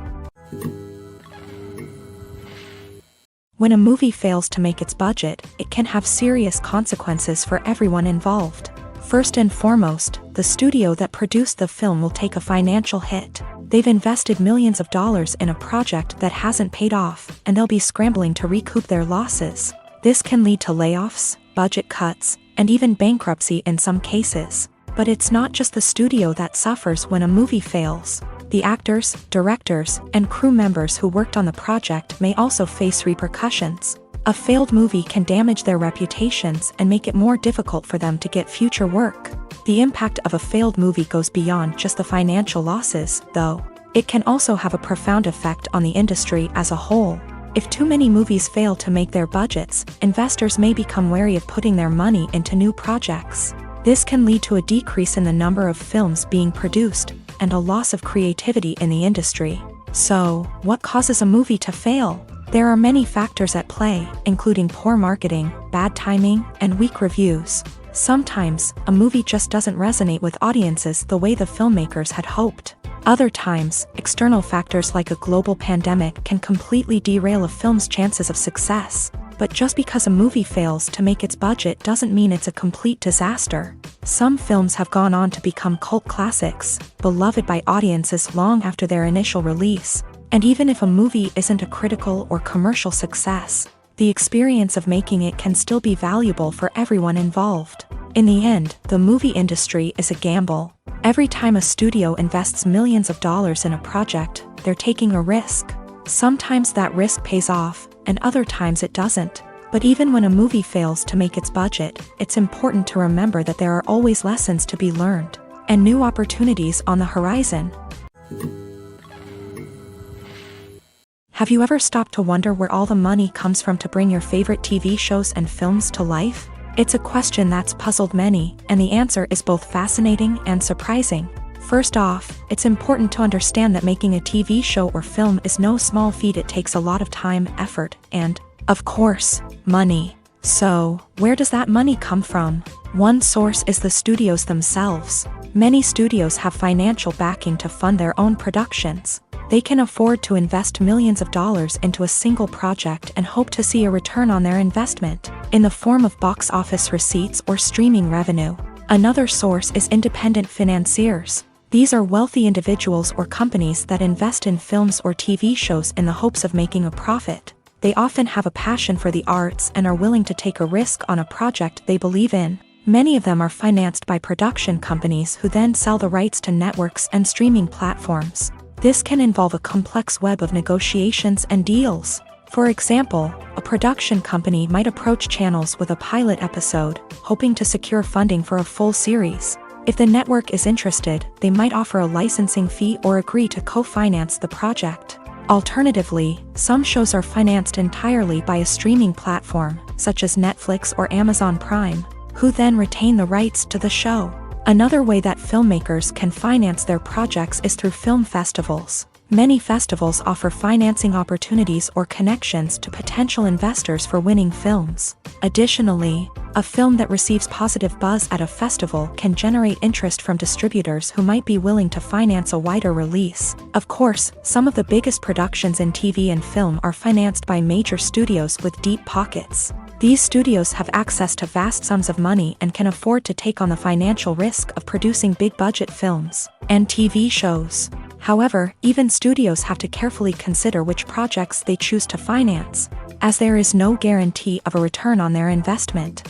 When a movie fails to make its budget, it can have serious consequences for everyone involved. First and foremost, the studio that produced the film will take a financial hit. They've invested millions of dollars in a project that hasn't paid off, and they'll be scrambling to recoup their losses. This can lead to layoffs, budget cuts, and even bankruptcy in some cases. But it's not just the studio that suffers when a movie fails. The actors, directors, and crew members who worked on the project may also face repercussions. A failed movie can damage their reputations and make it more difficult for them to get future work. The impact of a failed movie goes beyond just the financial losses, though. It can also have a profound effect on the industry as a whole. If too many movies fail to make their budgets, investors may become wary of putting their money into new projects. This can lead to a decrease in the number of films being produced, and a loss of creativity in the industry. So, what causes a movie to fail? There are many factors at play, including poor marketing, bad timing, and weak reviews. Sometimes, a movie just doesn't resonate with audiences the way the filmmakers had hoped. Other times, external factors like a global pandemic can completely derail a film's chances of success. But just because a movie fails to make its budget doesn't mean it's a complete disaster. Some films have gone on to become cult classics, beloved by audiences long after their initial release. And even if a movie isn't a critical or commercial success, the experience of making it can still be valuable for everyone involved. In the end, the movie industry is a gamble. Every time a studio invests millions of dollars in a project, they're taking a risk. Sometimes that risk pays off, and other times it doesn't. But even when a movie fails to make its budget, it's important to remember that there are always lessons to be learned, and new opportunities on the horizon. Have you ever stopped to wonder where all the money comes from to bring your favorite TV shows and films to life? It's a question that's puzzled many, and the answer is both fascinating and surprising. First off, it's important to understand that making a TV show or film is no small feat. It takes a lot of time, effort, and, of course, money. So, where does that money come from? One source is the studios themselves. Many studios have financial backing to fund their own productions. They can afford to invest millions of dollars into a single project and hope to see a return on their investment, in the form of box office receipts or streaming revenue. Another source is independent financiers. These are wealthy individuals or companies that invest in films or TV shows in the hopes of making a profit. They often have a passion for the arts and are willing to take a risk on a project they believe in. Many of them are financed by production companies who then sell the rights to networks and streaming platforms. This can involve a complex web of negotiations and deals. For example, a production company might approach channels with a pilot episode, hoping to secure funding for a full series. If the network is interested, they might offer a licensing fee or agree to co-finance the project. Alternatively, some shows are financed entirely by a streaming platform, such as Netflix or Amazon Prime, who then retain the rights to the show. Another way that filmmakers can finance their projects is through film festivals. Many festivals offer financing opportunities or connections to potential investors for winning films. Additionally, a film that receives positive buzz at a festival can generate interest from distributors who might be willing to finance a wider release. Of course, some of the biggest productions in TV and film are financed by major studios with deep pockets. These studios have access to vast sums of money and can afford to take on the financial risk of producing big-budget films and TV shows. However, even studios have to carefully consider which projects they choose to finance, as there is no guarantee of a return on their investment.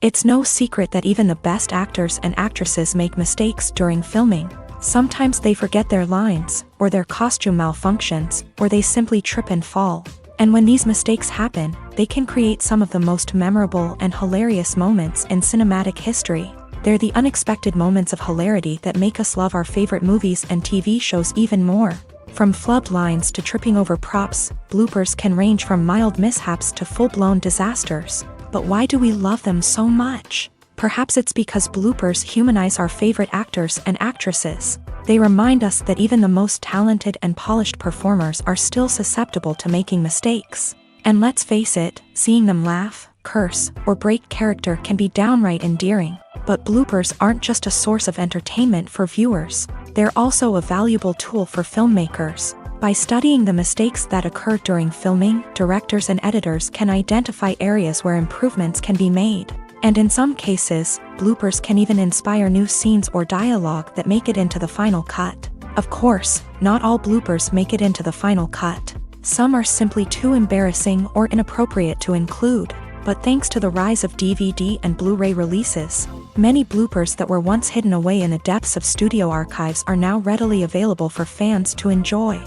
It's no secret that even the best actors and actresses make mistakes during filming. Sometimes they forget their lines, or their costume malfunctions, or they simply trip and fall. And when these mistakes happen, they can create some of the most memorable and hilarious moments in cinematic history. They're the unexpected moments of hilarity that make us love our favorite movies and TV shows even more. From flubbed lines to tripping over props, bloopers can range from mild mishaps to full-blown disasters. But why do we love them so much? Perhaps it's because bloopers humanize our favorite actors and actresses. They remind us that even the most talented and polished performers are still susceptible to making mistakes. And let's face it, seeing them laugh, curse, or break character can be downright endearing. But bloopers aren't just a source of entertainment for viewers. They're also a valuable tool for filmmakers. By studying the mistakes that occur during filming, directors and editors can identify areas where improvements can be made. And in some cases, bloopers can even inspire new scenes or dialogue that make it into the final cut. Of course, not all bloopers make it into the final cut. Some are simply too embarrassing or inappropriate to include. But thanks to the rise of DVD and Blu-ray releases, many bloopers that were once hidden away in the depths of studio archives are now readily available for fans to enjoy.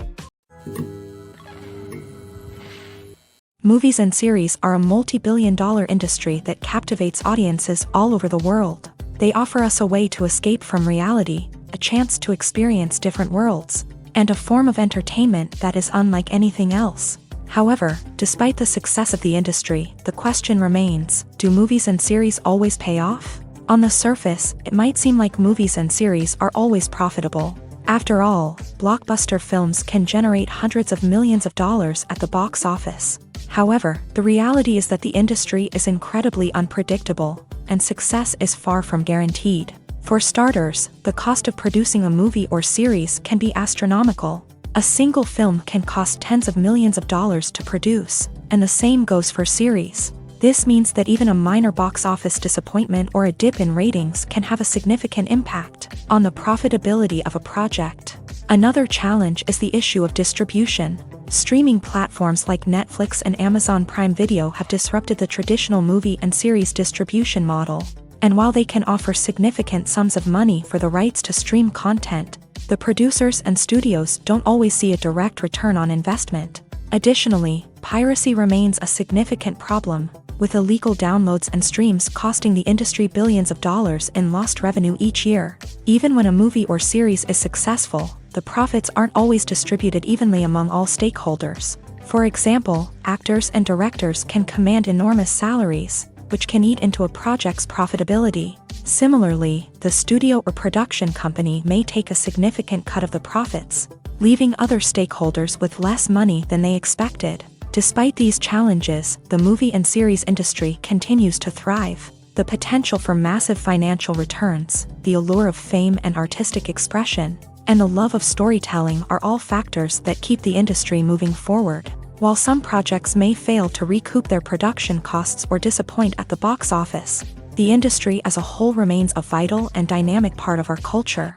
Movies and series are a multi-billion-dollar industry that captivates audiences all over the world. They offer us a way to escape from reality, a chance to experience different worlds, and a form of entertainment that is unlike anything else. However, despite the success of the industry, the question remains, do movies and series always pay off? On the surface, it might seem like movies and series are always profitable. After all, blockbuster films can generate hundreds of millions of dollars at the box office. However, the reality is that the industry is incredibly unpredictable, and success is far from guaranteed. For starters, the cost of producing a movie or series can be astronomical. A single film can cost tens of millions of dollars to produce, and the same goes for series. This means that even a minor box office disappointment or a dip in ratings can have a significant impact on the profitability of a project. Another challenge is the issue of distribution. Streaming platforms like Netflix and Amazon Prime Video have disrupted the traditional movie and series distribution model. And while they can offer significant sums of money for the rights to stream content, the producers and studios don't always see a direct return on investment. Additionally, piracy remains a significant problem, with illegal downloads and streams costing the industry billions of dollars in lost revenue each year. Even when a movie or series is successful, the profits aren't always distributed evenly among all stakeholders. For example, actors and directors can command enormous salaries, which can eat into a project's profitability. Similarly, the studio or production company may take a significant cut of the profits, leaving other stakeholders with less money than they expected. Despite these challenges, the movie and series industry continues to thrive. The potential for massive financial returns, the allure of fame and artistic expression, and the love of storytelling are all factors that keep the industry moving forward. While some projects may fail to recoup their production costs or disappoint at the box office, the industry as a whole remains a vital and dynamic part of our culture.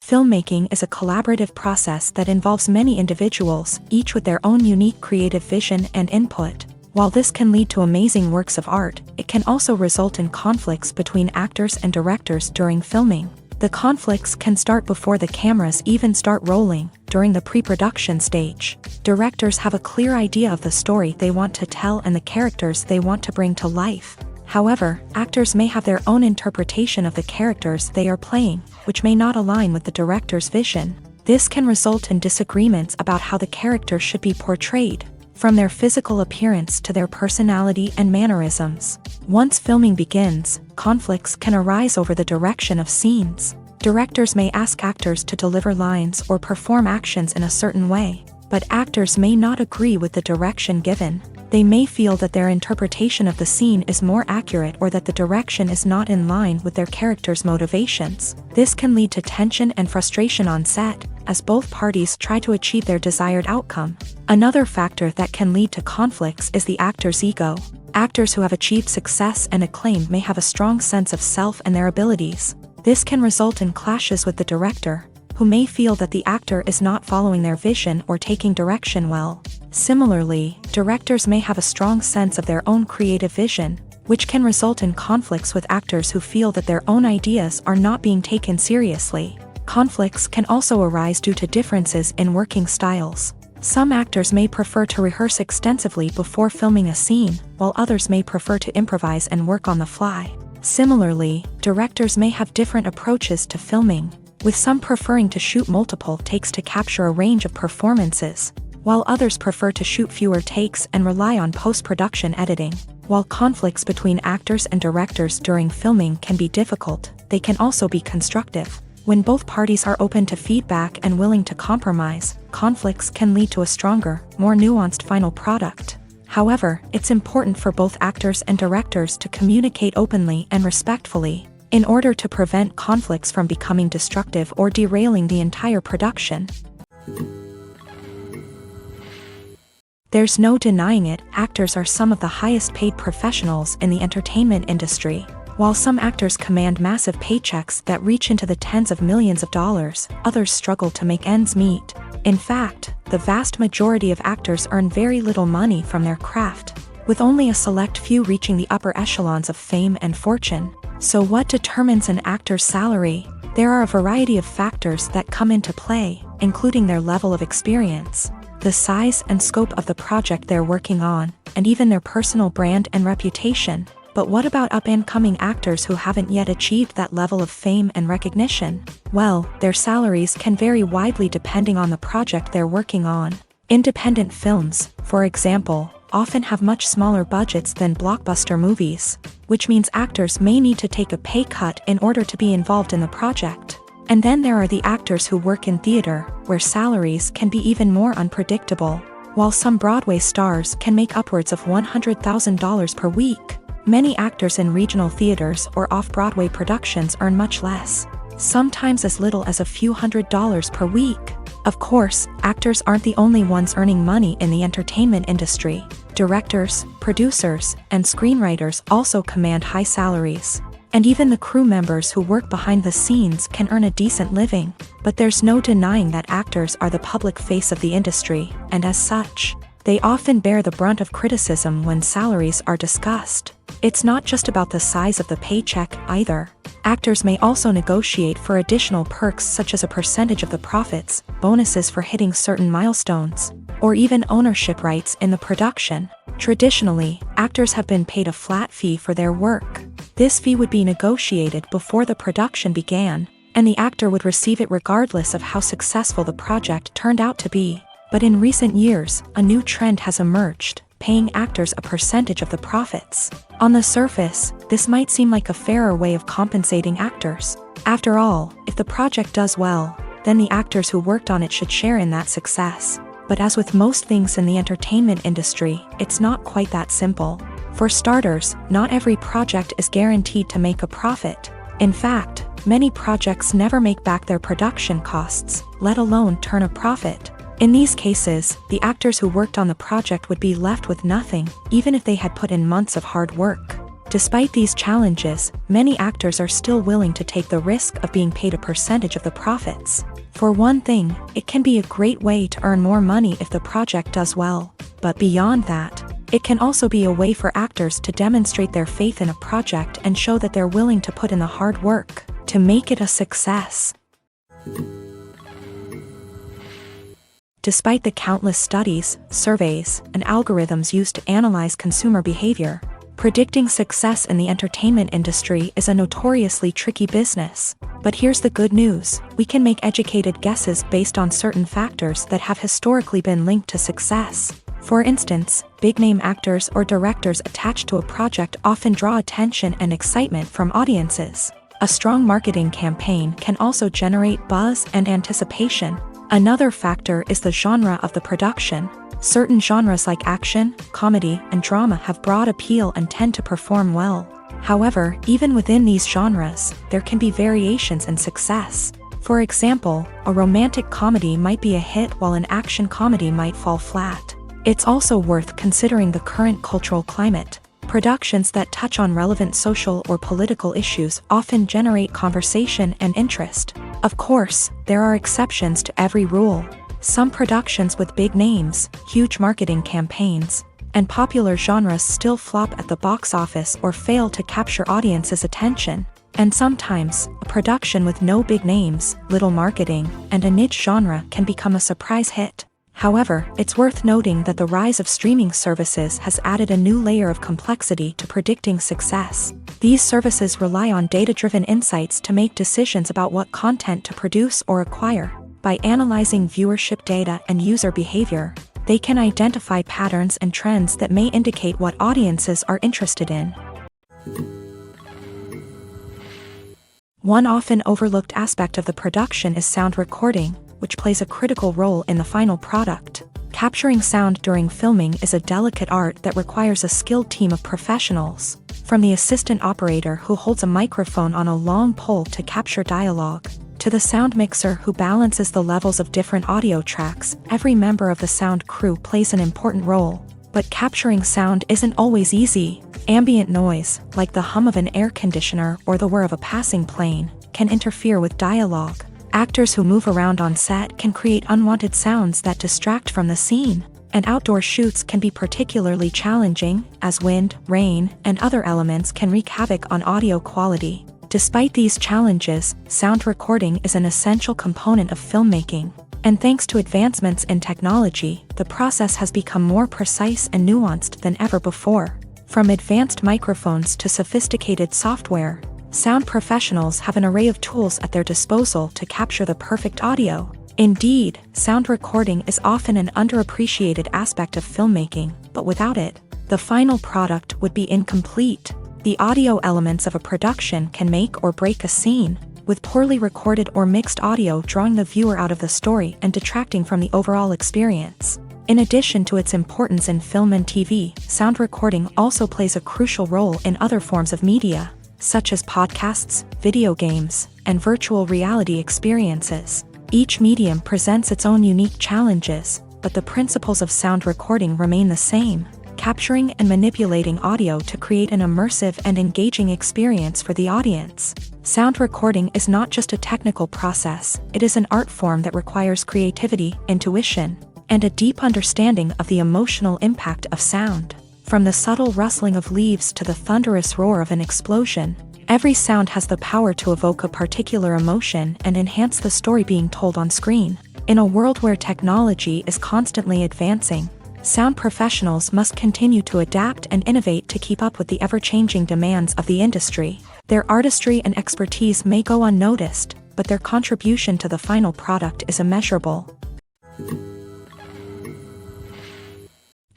Filmmaking is a collaborative process that involves many individuals, each with their own unique creative vision and input. While this can lead to amazing works of art, it can also result in conflicts between actors and directors during filming. The conflicts can start before the cameras even start rolling, during the pre-production stage. Directors have a clear idea of the story they want to tell and the characters they want to bring to life. However, actors may have their own interpretation of the characters they are playing, which may not align with the director's vision. This can result in disagreements about how the character should be portrayed, from their physical appearance to their personality and mannerisms. Once filming begins, conflicts can arise over the direction of scenes. Directors may ask actors to deliver lines or perform actions in a certain way, but actors may not agree with the direction given. They may feel that their interpretation of the scene is more accurate or that the direction is not in line with their character's motivations. This can lead to tension and frustration on set, as both parties try to achieve their desired outcome. Another factor that can lead to conflicts is the actor's ego. Actors who have achieved success and acclaim may have a strong sense of self and their abilities. This can result in clashes with the director, who may feel that the actor is not following their vision or taking direction well. Similarly, directors may have a strong sense of their own creative vision, which can result in conflicts with actors who feel that their own ideas are not being taken seriously. Conflicts can also arise due to differences in working styles. Some actors may prefer to rehearse extensively before filming a scene, while others may prefer to improvise and work on the fly. Similarly, directors may have different approaches to filming, with some preferring to shoot multiple takes to capture a range of performances, while others prefer to shoot fewer takes and rely on post-production editing. While conflicts between actors and directors during filming can be difficult, they can also be constructive. When both parties are open to feedback and willing to compromise, conflicts can lead to a stronger, more nuanced final product. However, it's important for both actors and directors to communicate openly and respectfully. in order to prevent conflicts from becoming destructive or derailing the entire production. There's no denying it, actors are some of the highest paid professionals in the entertainment industry. While some actors command massive paychecks that reach into the tens of millions of dollars, others struggle to make ends meet. In fact, the vast majority of actors earn very little money from their craft, with only a select few reaching the upper echelons of fame and fortune. So what determines an actor's salary? There are a variety of factors that come into play, including their level of experience, the size and scope of the project they're working on, and even their personal brand and reputation. But what about up-and-coming actors who haven't yet achieved that level of fame and recognition? Well, their salaries can vary widely depending on the project they're working on. Independent films, for example, often have much smaller budgets than blockbuster movies, which means actors may need to take a pay cut in order to be involved in the project. And then there are the actors who work in theater, where salaries can be even more unpredictable. While some Broadway stars can make upwards of $100,000 per week, many actors in regional theaters or off-Broadway productions earn much less, sometimes as little as a few $100s per week. Of course, actors aren't the only ones earning money in the entertainment industry. Directors, producers, and screenwriters also command high salaries. And even the crew members who work behind the scenes can earn a decent living. But there's no denying that actors are the public face of the industry, and as such, they often bear the brunt of criticism when salaries are discussed. It's not just about the size of the paycheck, either. Actors may also negotiate for additional perks such as a percentage of the profits, bonuses for hitting certain milestones, or even ownership rights in the production. Traditionally, actors have been paid a flat fee for their work. This fee would be negotiated before the production began, and the actor would receive it regardless of how successful the project turned out to be. But in recent years, a new trend has emerged, paying actors a percentage of the profits. On the surface, this might seem like a fairer way of compensating actors. After all, if the project does well, then the actors who worked on it should share in that success. But as with most things in the entertainment industry, it's not quite that simple. For starters, not every project is guaranteed to make a profit. In fact, many projects never make back their production costs, let alone turn a profit. In these cases, the actors who worked on the project would be left with nothing, even if they had put in months of hard work. Despite these challenges, many actors are still willing to take the risk of being paid a percentage of the profits. For one thing, it can be a great way to earn more money if the project does well. But beyond that, it can also be a way for actors to demonstrate their faith in a project and show that they're willing to put in the hard work to make it a success. Despite the countless studies, surveys, and algorithms used to analyze consumer behavior, predicting success in the entertainment industry is a notoriously tricky business. But here's the good news: we can make educated guesses based on certain factors that have historically been linked to success. For instance, big-name actors or directors attached to a project often draw attention and excitement from audiences. A strong marketing campaign can also generate buzz and anticipation. Another factor is the genre of the production. Certain genres like action, comedy, and drama have broad appeal and tend to perform well. However, even within these genres, there can be variations in success. For example, a romantic comedy might be a hit while an action comedy might fall flat. It's also worth considering the current cultural climate. Productions that touch on relevant social or political issues often generate conversation and interest. Of course, there are exceptions to every rule. Some productions with big names, huge marketing campaigns, and popular genres still flop at the box office or fail to capture audiences' attention. And sometimes, a production with no big names, little marketing, and a niche genre can become a surprise hit. However, it's worth noting that the rise of streaming services has added a new layer of complexity to predicting success. These services rely on data-driven insights to make decisions about what content to produce or acquire. By analyzing viewership data and user behavior, they can identify patterns and trends that may indicate what audiences are interested in. One often overlooked aspect of the production is sound recording, which plays a critical role in the final product. Capturing sound during filming is a delicate art that requires a skilled team of professionals. From the assistant operator who holds a microphone on a long pole to capture dialogue, to the sound mixer who balances the levels of different audio tracks, every member of the sound crew plays an important role. But capturing sound isn't always easy. Ambient noise, like the hum of an air conditioner or the whir of a passing plane, can interfere with dialogue. Actors who move around on set can create unwanted sounds that distract from the scene. And outdoor shoots can be particularly challenging, as wind, rain, and other elements can wreak havoc on audio quality. Despite these challenges, sound recording is an essential component of filmmaking. And thanks to advancements in technology, the process has become more precise and nuanced than ever before. From advanced microphones to sophisticated software, sound professionals have an array of tools at their disposal to capture the perfect audio. Indeed, sound recording is often an underappreciated aspect of filmmaking, but without it, the final product would be incomplete. The audio elements of a production can make or break a scene, with poorly recorded or mixed audio drawing the viewer out of the story and detracting from the overall experience. In addition to its importance in film and TV, sound recording also plays a crucial role in other forms of media, such as podcasts, video games, and virtual reality experiences. Each medium presents its own unique challenges, but the principles of sound recording remain the same, capturing and manipulating audio to create an immersive and engaging experience for the audience. Sound recording is not just a technical process, it is an art form that requires creativity, intuition, and a deep understanding of the emotional impact of sound. From the subtle rustling of leaves to the thunderous roar of an explosion, every sound has the power to evoke a particular emotion and enhance the story being told on screen. In a world where technology is constantly advancing, sound professionals must continue to adapt and innovate to keep up with the ever-changing demands of the industry. Their artistry and expertise may go unnoticed, but their contribution to the final product is immeasurable.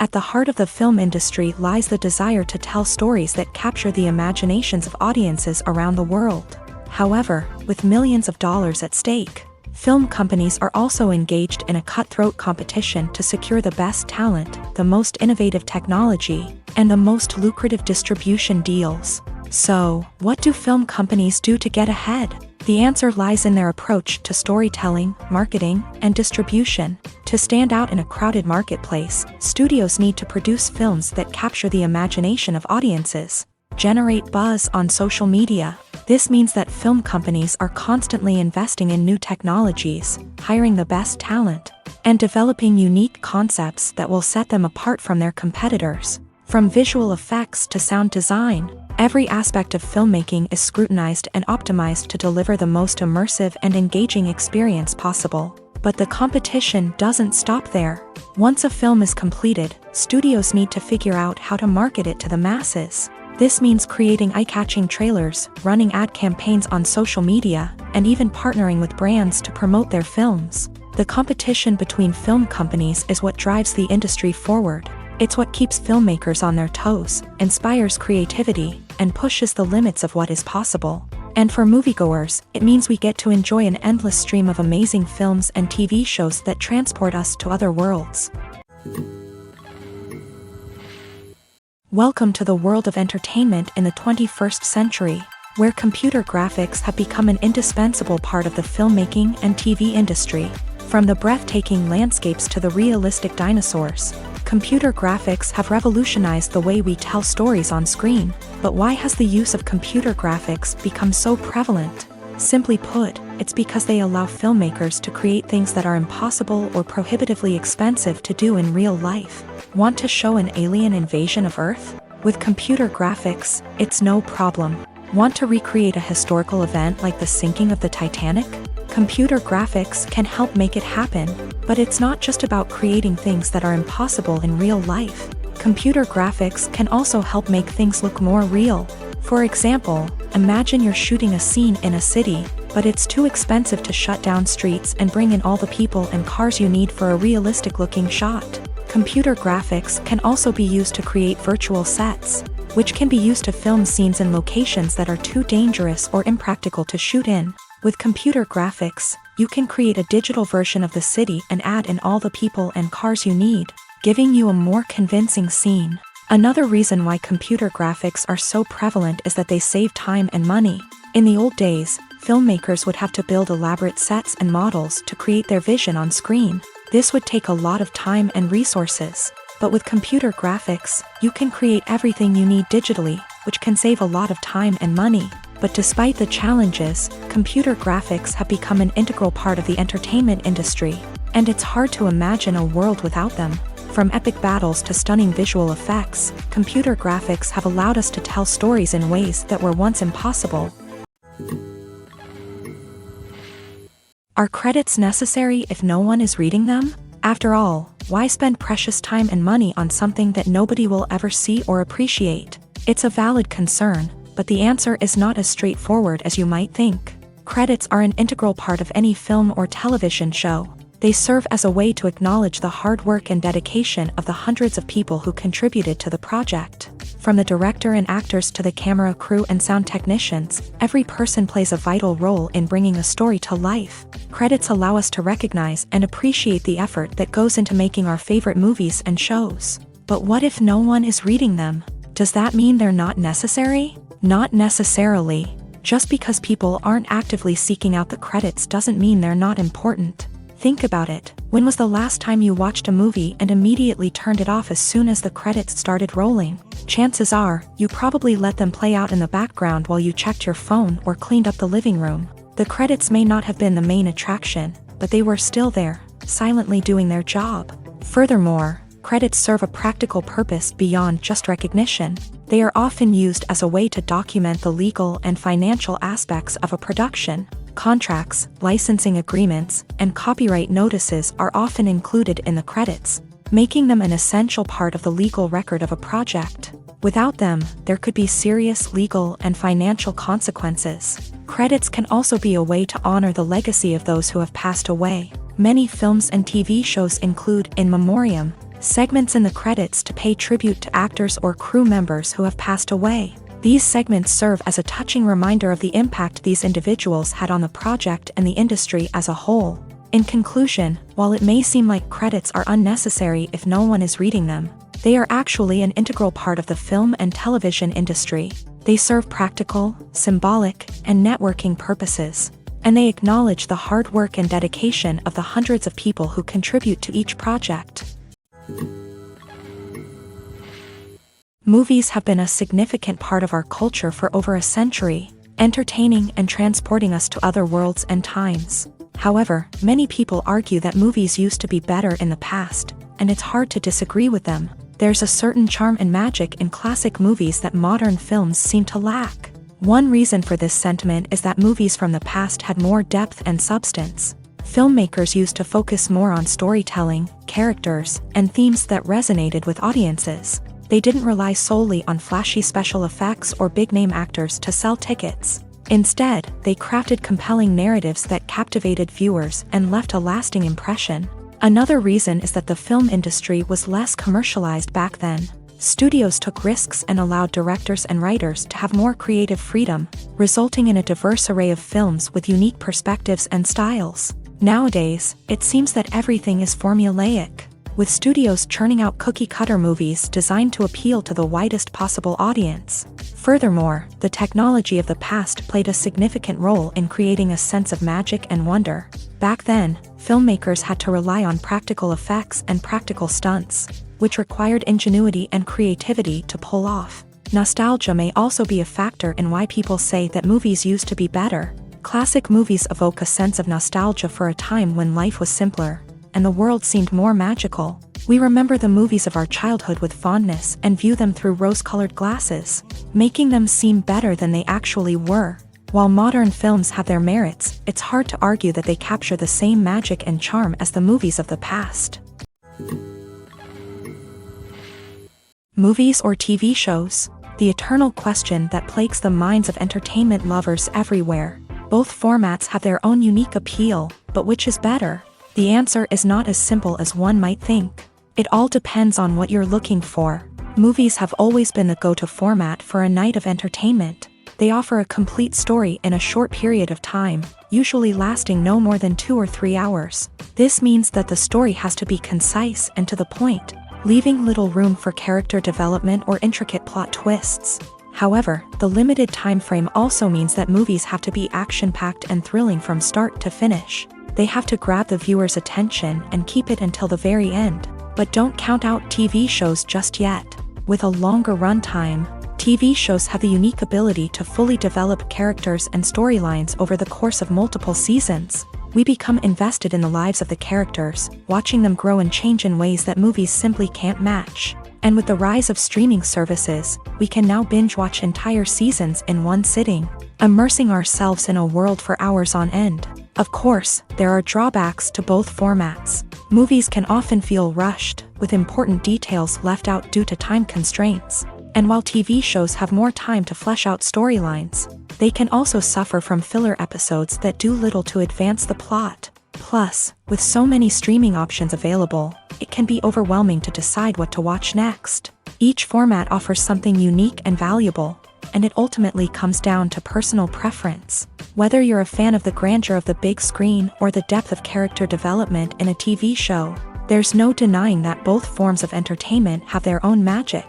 At the heart of the film industry lies the desire to tell stories that capture the imaginations of audiences around the world. However, with millions of dollars at stake, film companies are also engaged in a cutthroat competition to secure the best talent, the most innovative technology, and the most lucrative distribution deals. So, what do film companies do to get ahead? The answer lies in their approach to storytelling, marketing, and distribution. To stand out in a crowded marketplace, studios need to produce films that capture the imagination of audiences, generate buzz on social media. This means that film companies are constantly investing in new technologies, hiring the best talent, and developing unique concepts that will set them apart from their competitors. From visual effects to sound design, every aspect of filmmaking is scrutinized and optimized to deliver the most immersive and engaging experience possible. But the competition doesn't stop there. Once a film is completed, studios need to figure out how to market it to the masses. This means creating eye-catching trailers, running ad campaigns on social media, and even partnering with brands to promote their films. The competition between film companies is what drives the industry forward. It's what keeps filmmakers on their toes, inspires creativity, and pushes the limits of what is possible. And for moviegoers, it means we get to enjoy an endless stream of amazing films and TV shows that transport us to other worlds. Welcome to the world of entertainment in the 21st century, where computer graphics have become an indispensable part of the filmmaking and TV industry. From the breathtaking landscapes to the realistic dinosaurs, computer graphics have revolutionized the way we tell stories on screen. But why has the use of computer graphics become so prevalent? Simply put, it's because they allow filmmakers to create things that are impossible or prohibitively expensive to do in real life. Want to show an alien invasion of Earth? With computer graphics, it's no problem. Want to recreate a historical event like the sinking of the Titanic? Computer graphics can help make it happen. But it's not just about creating things that are impossible in real life. Computer graphics can also help make things look more real. For example, imagine you're shooting a scene in a city, but it's too expensive to shut down streets and bring in all the people and cars you need for a realistic-looking shot. Computer graphics can also be used to create virtual sets, which can be used to film scenes in locations that are too dangerous or impractical to shoot in. With computer graphics, you can create a digital version of the city and add in all the people and cars you need, giving you a more convincing scene. Another reason why computer graphics are so prevalent is that they save time and money. In the old days, filmmakers would have to build elaborate sets and models to create their vision on screen. This would take a lot of time and resources. But with computer graphics, you can create everything you need digitally, which can save a lot of time and money. But despite the challenges, computer graphics have become an integral part of the entertainment industry, and it's hard to imagine a world without them. From epic battles to stunning visual effects, computer graphics have allowed us to tell stories in ways that were once impossible. Are credits necessary if no one is reading them? After all, why spend precious time and money on something that nobody will ever see or appreciate? It's a valid concern, but the answer is not as straightforward as you might think. Credits are an integral part of any film or television show. They serve as a way to acknowledge the hard work and dedication of the hundreds of people who contributed to the project. From the director and actors to the camera crew and sound technicians, every person plays a vital role in bringing a story to life. Credits allow us to recognize and appreciate the effort that goes into making our favorite movies and shows. But what if no one is reading them? Does that mean they're not necessary? Not necessarily. Just because people aren't actively seeking out the credits doesn't mean they're not important. Think about it. When was the last time you watched a movie and immediately turned it off as soon as the credits started rolling? Chances are, you probably let them play out in the background while you checked your phone or cleaned up the living room. The credits may not have been the main attraction, but they were still there, silently doing their job. Furthermore, credits serve a practical purpose beyond just recognition. They are often used as a way to document the legal and financial aspects of a production. Contracts, licensing agreements, and copyright notices are often included in the credits, making them an essential part of the legal record of a project. Without them, there could be serious legal and financial consequences. Credits can also be a way to honor the legacy of those who have passed away. Many films and TV shows include in memoriam segments in the credits to pay tribute to actors or crew members who have passed away. These segments serve as a touching reminder of the impact these individuals had on the project and the industry as a whole. In conclusion, while it may seem like credits are unnecessary if no one is reading them, they are actually an integral part of the film and television industry. They serve practical, symbolic, and networking purposes, and they acknowledge the hard work and dedication of the hundreds of people who contribute to each project. Movies have been a significant part of our culture for over a century, entertaining and transporting us to other worlds and times. However, many people argue that movies used to be better in the past, and it's hard to disagree with them. There's a certain charm and magic in classic movies that modern films seem to lack. One reason for this sentiment is that movies from the past had more depth and substance. Filmmakers used to focus more on storytelling, characters, and themes that resonated with audiences. They didn't rely solely on flashy special effects or big-name actors to sell tickets. Instead, they crafted compelling narratives that captivated viewers and left a lasting impression. Another reason is that the film industry was less commercialized back then. Studios took risks and allowed directors and writers to have more creative freedom, resulting in a diverse array of films with unique perspectives and styles. Nowadays, it seems that everything is formulaic, with studios churning out cookie-cutter movies designed to appeal to the widest possible audience. Furthermore, the technology of the past played a significant role in creating a sense of magic and wonder. Back then, filmmakers had to rely on practical effects and practical stunts, which required ingenuity and creativity to pull off. Nostalgia may also be a factor in why people say that movies used to be better. Classic movies evoke a sense of nostalgia for a time when life was simpler, and the world seemed more magical. We remember the movies of our childhood with fondness and view them through rose-colored glasses, making them seem better than they actually were. While modern films have their merits, it's hard to argue that they capture the same magic and charm as the movies of the past. Movies or TV shows? The eternal question that plagues the minds of entertainment lovers everywhere. Both formats have their own unique appeal, but which is better? The answer is not as simple as one might think. It all depends on what you're looking for. Movies have always been the go-to format for a night of entertainment. They offer a complete story in a short period of time, usually lasting no more than 2 or 3 hours. This means that the story has to be concise and to the point. leaving little room for character development or intricate plot twists. However, the limited time frame also means that movies have to be action-packed and thrilling from start to finish. They have to grab the viewer's attention and keep it until the very end. But don't count out TV shows just yet. With a longer runtime, TV shows have the unique ability to fully develop characters and storylines over the course of multiple seasons. We become invested in the lives of the characters, watching them grow and change in ways that movies simply can't match. And with the rise of streaming services, we can now binge-watch entire seasons in one sitting, immersing ourselves in a world for hours on end. Of course, there are drawbacks to both formats. Movies can often feel rushed, with important details left out due to time constraints. And while TV shows have more time to flesh out storylines, they can also suffer from filler episodes that do little to advance the plot. Plus, with so many streaming options available, it can be overwhelming to decide what to watch next. Each format offers something unique and valuable, and it ultimately comes down to personal preference. Whether you're a fan of the grandeur of the big screen or the depth of character development in a TV show, there's no denying that both forms of entertainment have their own magic.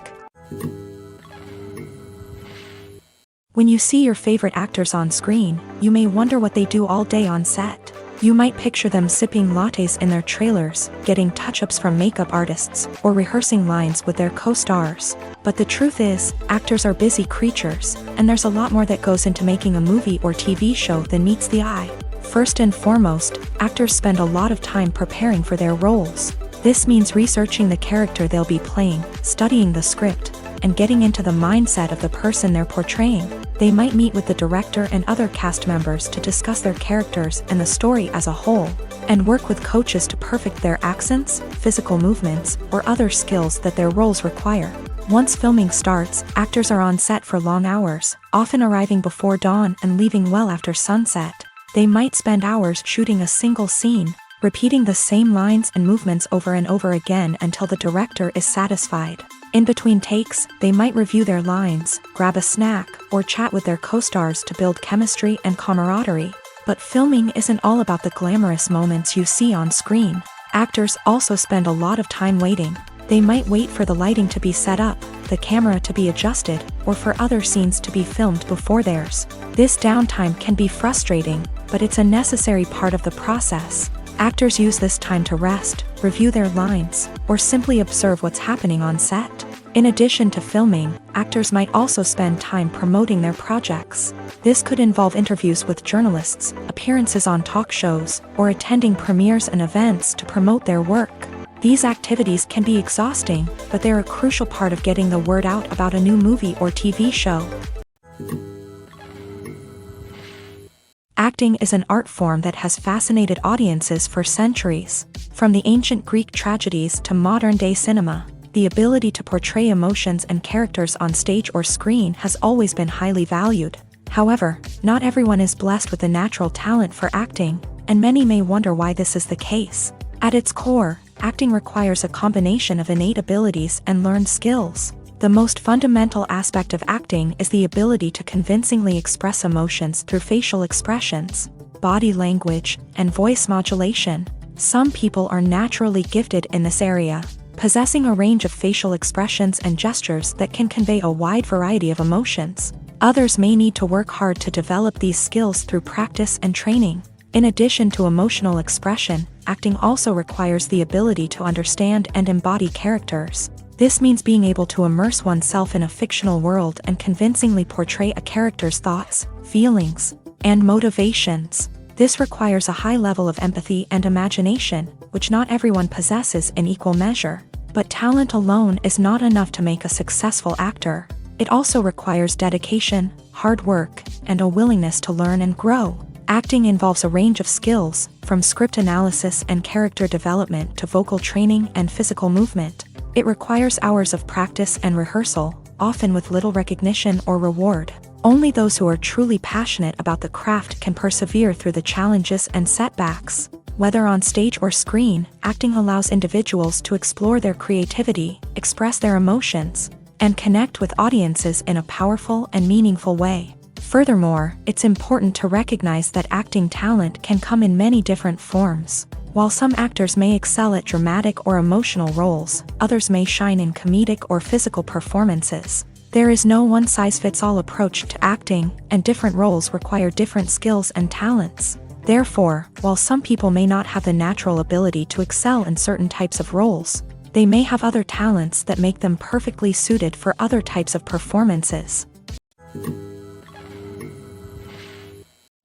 When you see your favorite actors on screen, you may wonder what they do all day on set. You might picture them sipping lattes in their trailers, getting touch-ups from makeup artists, or rehearsing lines with their co-stars. But the truth is, actors are busy creatures, and there's a lot more that goes into making a movie or TV show than meets the eye. First and foremost, actors spend a lot of time preparing for their roles. This means researching the character they'll be playing, studying the script, and getting into the mindset of the person they're portraying. They might meet with the director and other cast members to discuss their characters and the story as a whole, and work with coaches to perfect their accents, physical movements, or other skills that their roles require. Once filming starts, actors are on set for long hours, often arriving before dawn and leaving well after sunset. They might spend hours shooting a single scene, repeating the same lines and movements over and over again until the director is satisfied. In between takes, they might review their lines, grab a snack, or chat with their co-stars to build chemistry and camaraderie. But filming isn't all about the glamorous moments you see on screen. Actors also spend a lot of time waiting. They might wait for the lighting to be set up, the camera to be adjusted, or for other scenes to be filmed before theirs. This downtime can be frustrating, but it's a necessary part of the process. Actors use this time to rest, review their lines, or simply observe what's happening on set. In addition to filming, actors might also spend time promoting their projects. This could involve interviews with journalists, appearances on talk shows, or attending premieres and events to promote their work. These activities can be exhausting, but they're a crucial part of getting the word out about a new movie or TV show. Acting is an art form that has fascinated audiences for centuries. From the ancient Greek tragedies to modern-day cinema, the ability to portray emotions and characters on stage or screen has always been highly valued. However, not everyone is blessed with a natural talent for acting, and many may wonder why this is the case. At its core, acting requires a combination of innate abilities and learned skills. The most fundamental aspect of acting is the ability to convincingly express emotions through facial expressions, body language, and voice modulation. Some people are naturally gifted in this area, possessing a range of facial expressions and gestures that can convey a wide variety of emotions. Others may need to work hard to develop these skills through practice and training. In addition to emotional expression, acting also requires the ability to understand and embody characters. This means being able to immerse oneself in a fictional world and convincingly portray a character's thoughts, feelings, and motivations. This requires a high level of empathy and imagination, which not everyone possesses in equal measure. But talent alone is not enough to make a successful actor. It also requires dedication, hard work, and a willingness to learn and grow. Acting involves a range of skills, from script analysis and character development to vocal training and physical movement. It requires hours of practice and rehearsal, often with little recognition or reward. Only those who are truly passionate about the craft can persevere through the challenges and setbacks. Whether on stage or screen, acting allows individuals to explore their creativity, express their emotions, and connect with audiences in a powerful and meaningful way. Furthermore, it's important to recognize that acting talent can come in many different forms. While some actors may excel at dramatic or emotional roles, others may shine in comedic or physical performances. There is no one-size-fits-all approach to acting, and different roles require different skills and talents. Therefore, while some people may not have the natural ability to excel in certain types of roles, they may have other talents that make them perfectly suited for other types of performances.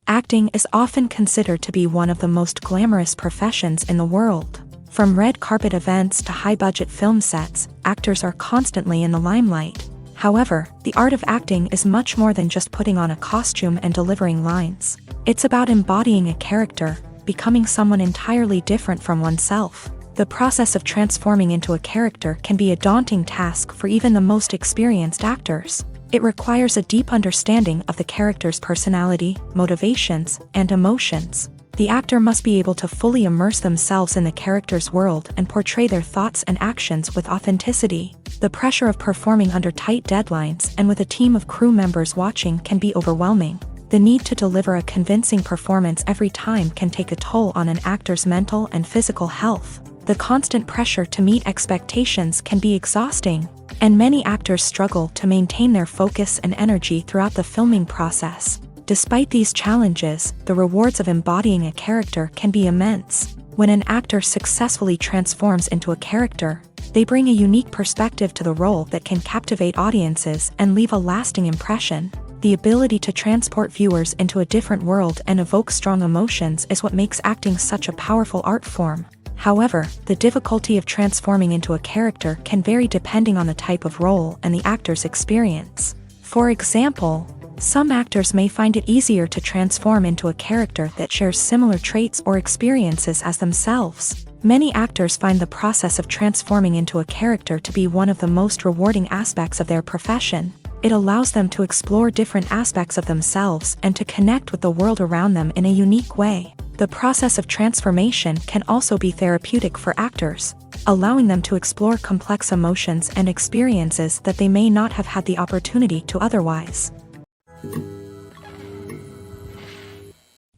Acting is often considered to be one of the most glamorous professions in the world. From red carpet events to high-budget film sets, actors are constantly in the limelight. However, the art of acting is much more than just putting on a costume and delivering lines. It's about embodying a character, becoming someone entirely different from oneself. The process of transforming into a character can be a daunting task for even the most experienced actors. It requires a deep understanding of the character's personality, motivations, and emotions. The actor must be able to fully immerse themselves in the character's world and portray their thoughts and actions with authenticity. The pressure of performing under tight deadlines and with a team of crew members watching can be overwhelming. The need to deliver a convincing performance every time can take a toll on an actor's mental and physical health. The constant pressure to meet expectations can be exhausting, and many actors struggle to maintain their focus and energy throughout the filming process. Despite these challenges, the rewards of embodying a character can be immense. When an actor successfully transforms into a character, they bring a unique perspective to the role that can captivate audiences and leave a lasting impression. The ability to transport viewers into a different world and evoke strong emotions is what makes acting such a powerful art form. However, the difficulty of transforming into a character can vary depending on the type of role and the actor's experience. For example, some actors may find it easier to transform into a character that shares similar traits or experiences as themselves. Many actors find the process of transforming into a character to be one of the most rewarding aspects of their profession. It allows them to explore different aspects of themselves and to connect with the world around them in a unique way. The process of transformation can also be therapeutic for actors, allowing them to explore complex emotions and experiences that they may not have had the opportunity to otherwise.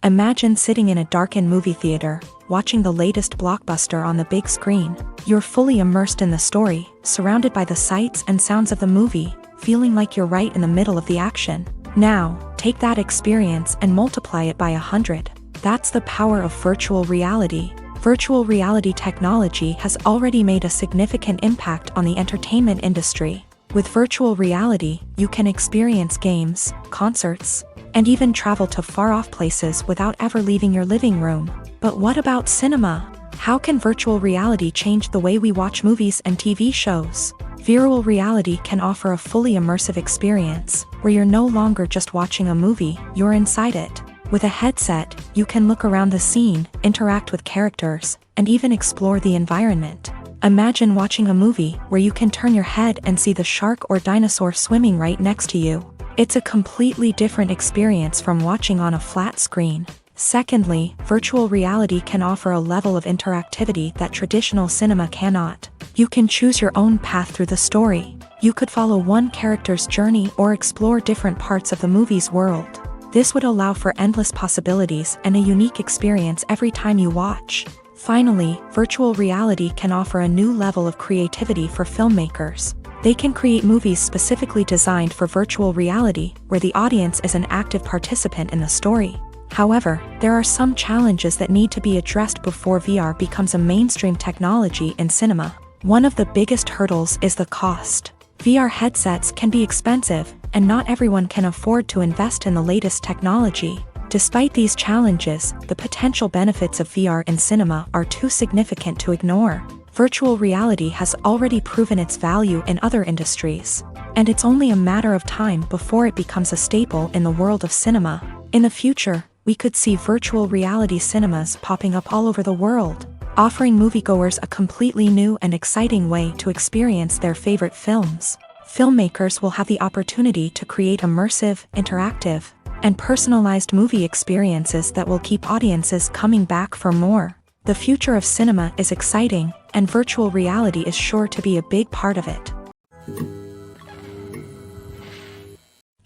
Imagine sitting in a darkened movie theater, watching the latest blockbuster on the big screen. You're fully immersed in the story, surrounded by the sights and sounds of the movie, feeling like you're right in the middle of the action. Now, take that experience and multiply it by 100. That's the power of virtual reality. Virtual reality technology has already made a significant impact on the entertainment industry. With virtual reality, you can experience games, concerts, and even travel to far-off places without ever leaving your living room. But what about cinema? How can virtual reality change the way we watch movies and TV shows? Virtual reality can offer a fully immersive experience, where you're no longer just watching a movie, you're inside it. With a headset, you can look around the scene, interact with characters, and even explore the environment. Imagine watching a movie where you can turn your head and see the shark or dinosaur swimming right next to you. It's a completely different experience from watching on a flat screen. Secondly, virtual reality can offer a level of interactivity that traditional cinema cannot. You can choose your own path through the story. You could follow one character's journey or explore different parts of the movie's world. This would allow for endless possibilities and a unique experience every time you watch. Finally, virtual reality can offer a new level of creativity for filmmakers. They can create movies specifically designed for virtual reality, where the audience is an active participant in the story. However, there are some challenges that need to be addressed before VR becomes a mainstream technology in cinema. One of the biggest hurdles is the cost. VR headsets can be expensive, and not everyone can afford to invest in the latest technology. Despite these challenges, the potential benefits of VR in cinema are too significant to ignore. Virtual reality has already proven its value in other industries, and it's only a matter of time before it becomes a staple in the world of cinema. In the future, we could see virtual reality cinemas popping up all over the world, offering moviegoers a completely new and exciting way to experience their favorite films. Filmmakers will have the opportunity to create immersive, interactive, and personalized movie experiences that will keep audiences coming back for more. The future of cinema is exciting, and virtual reality is sure to be a big part of it.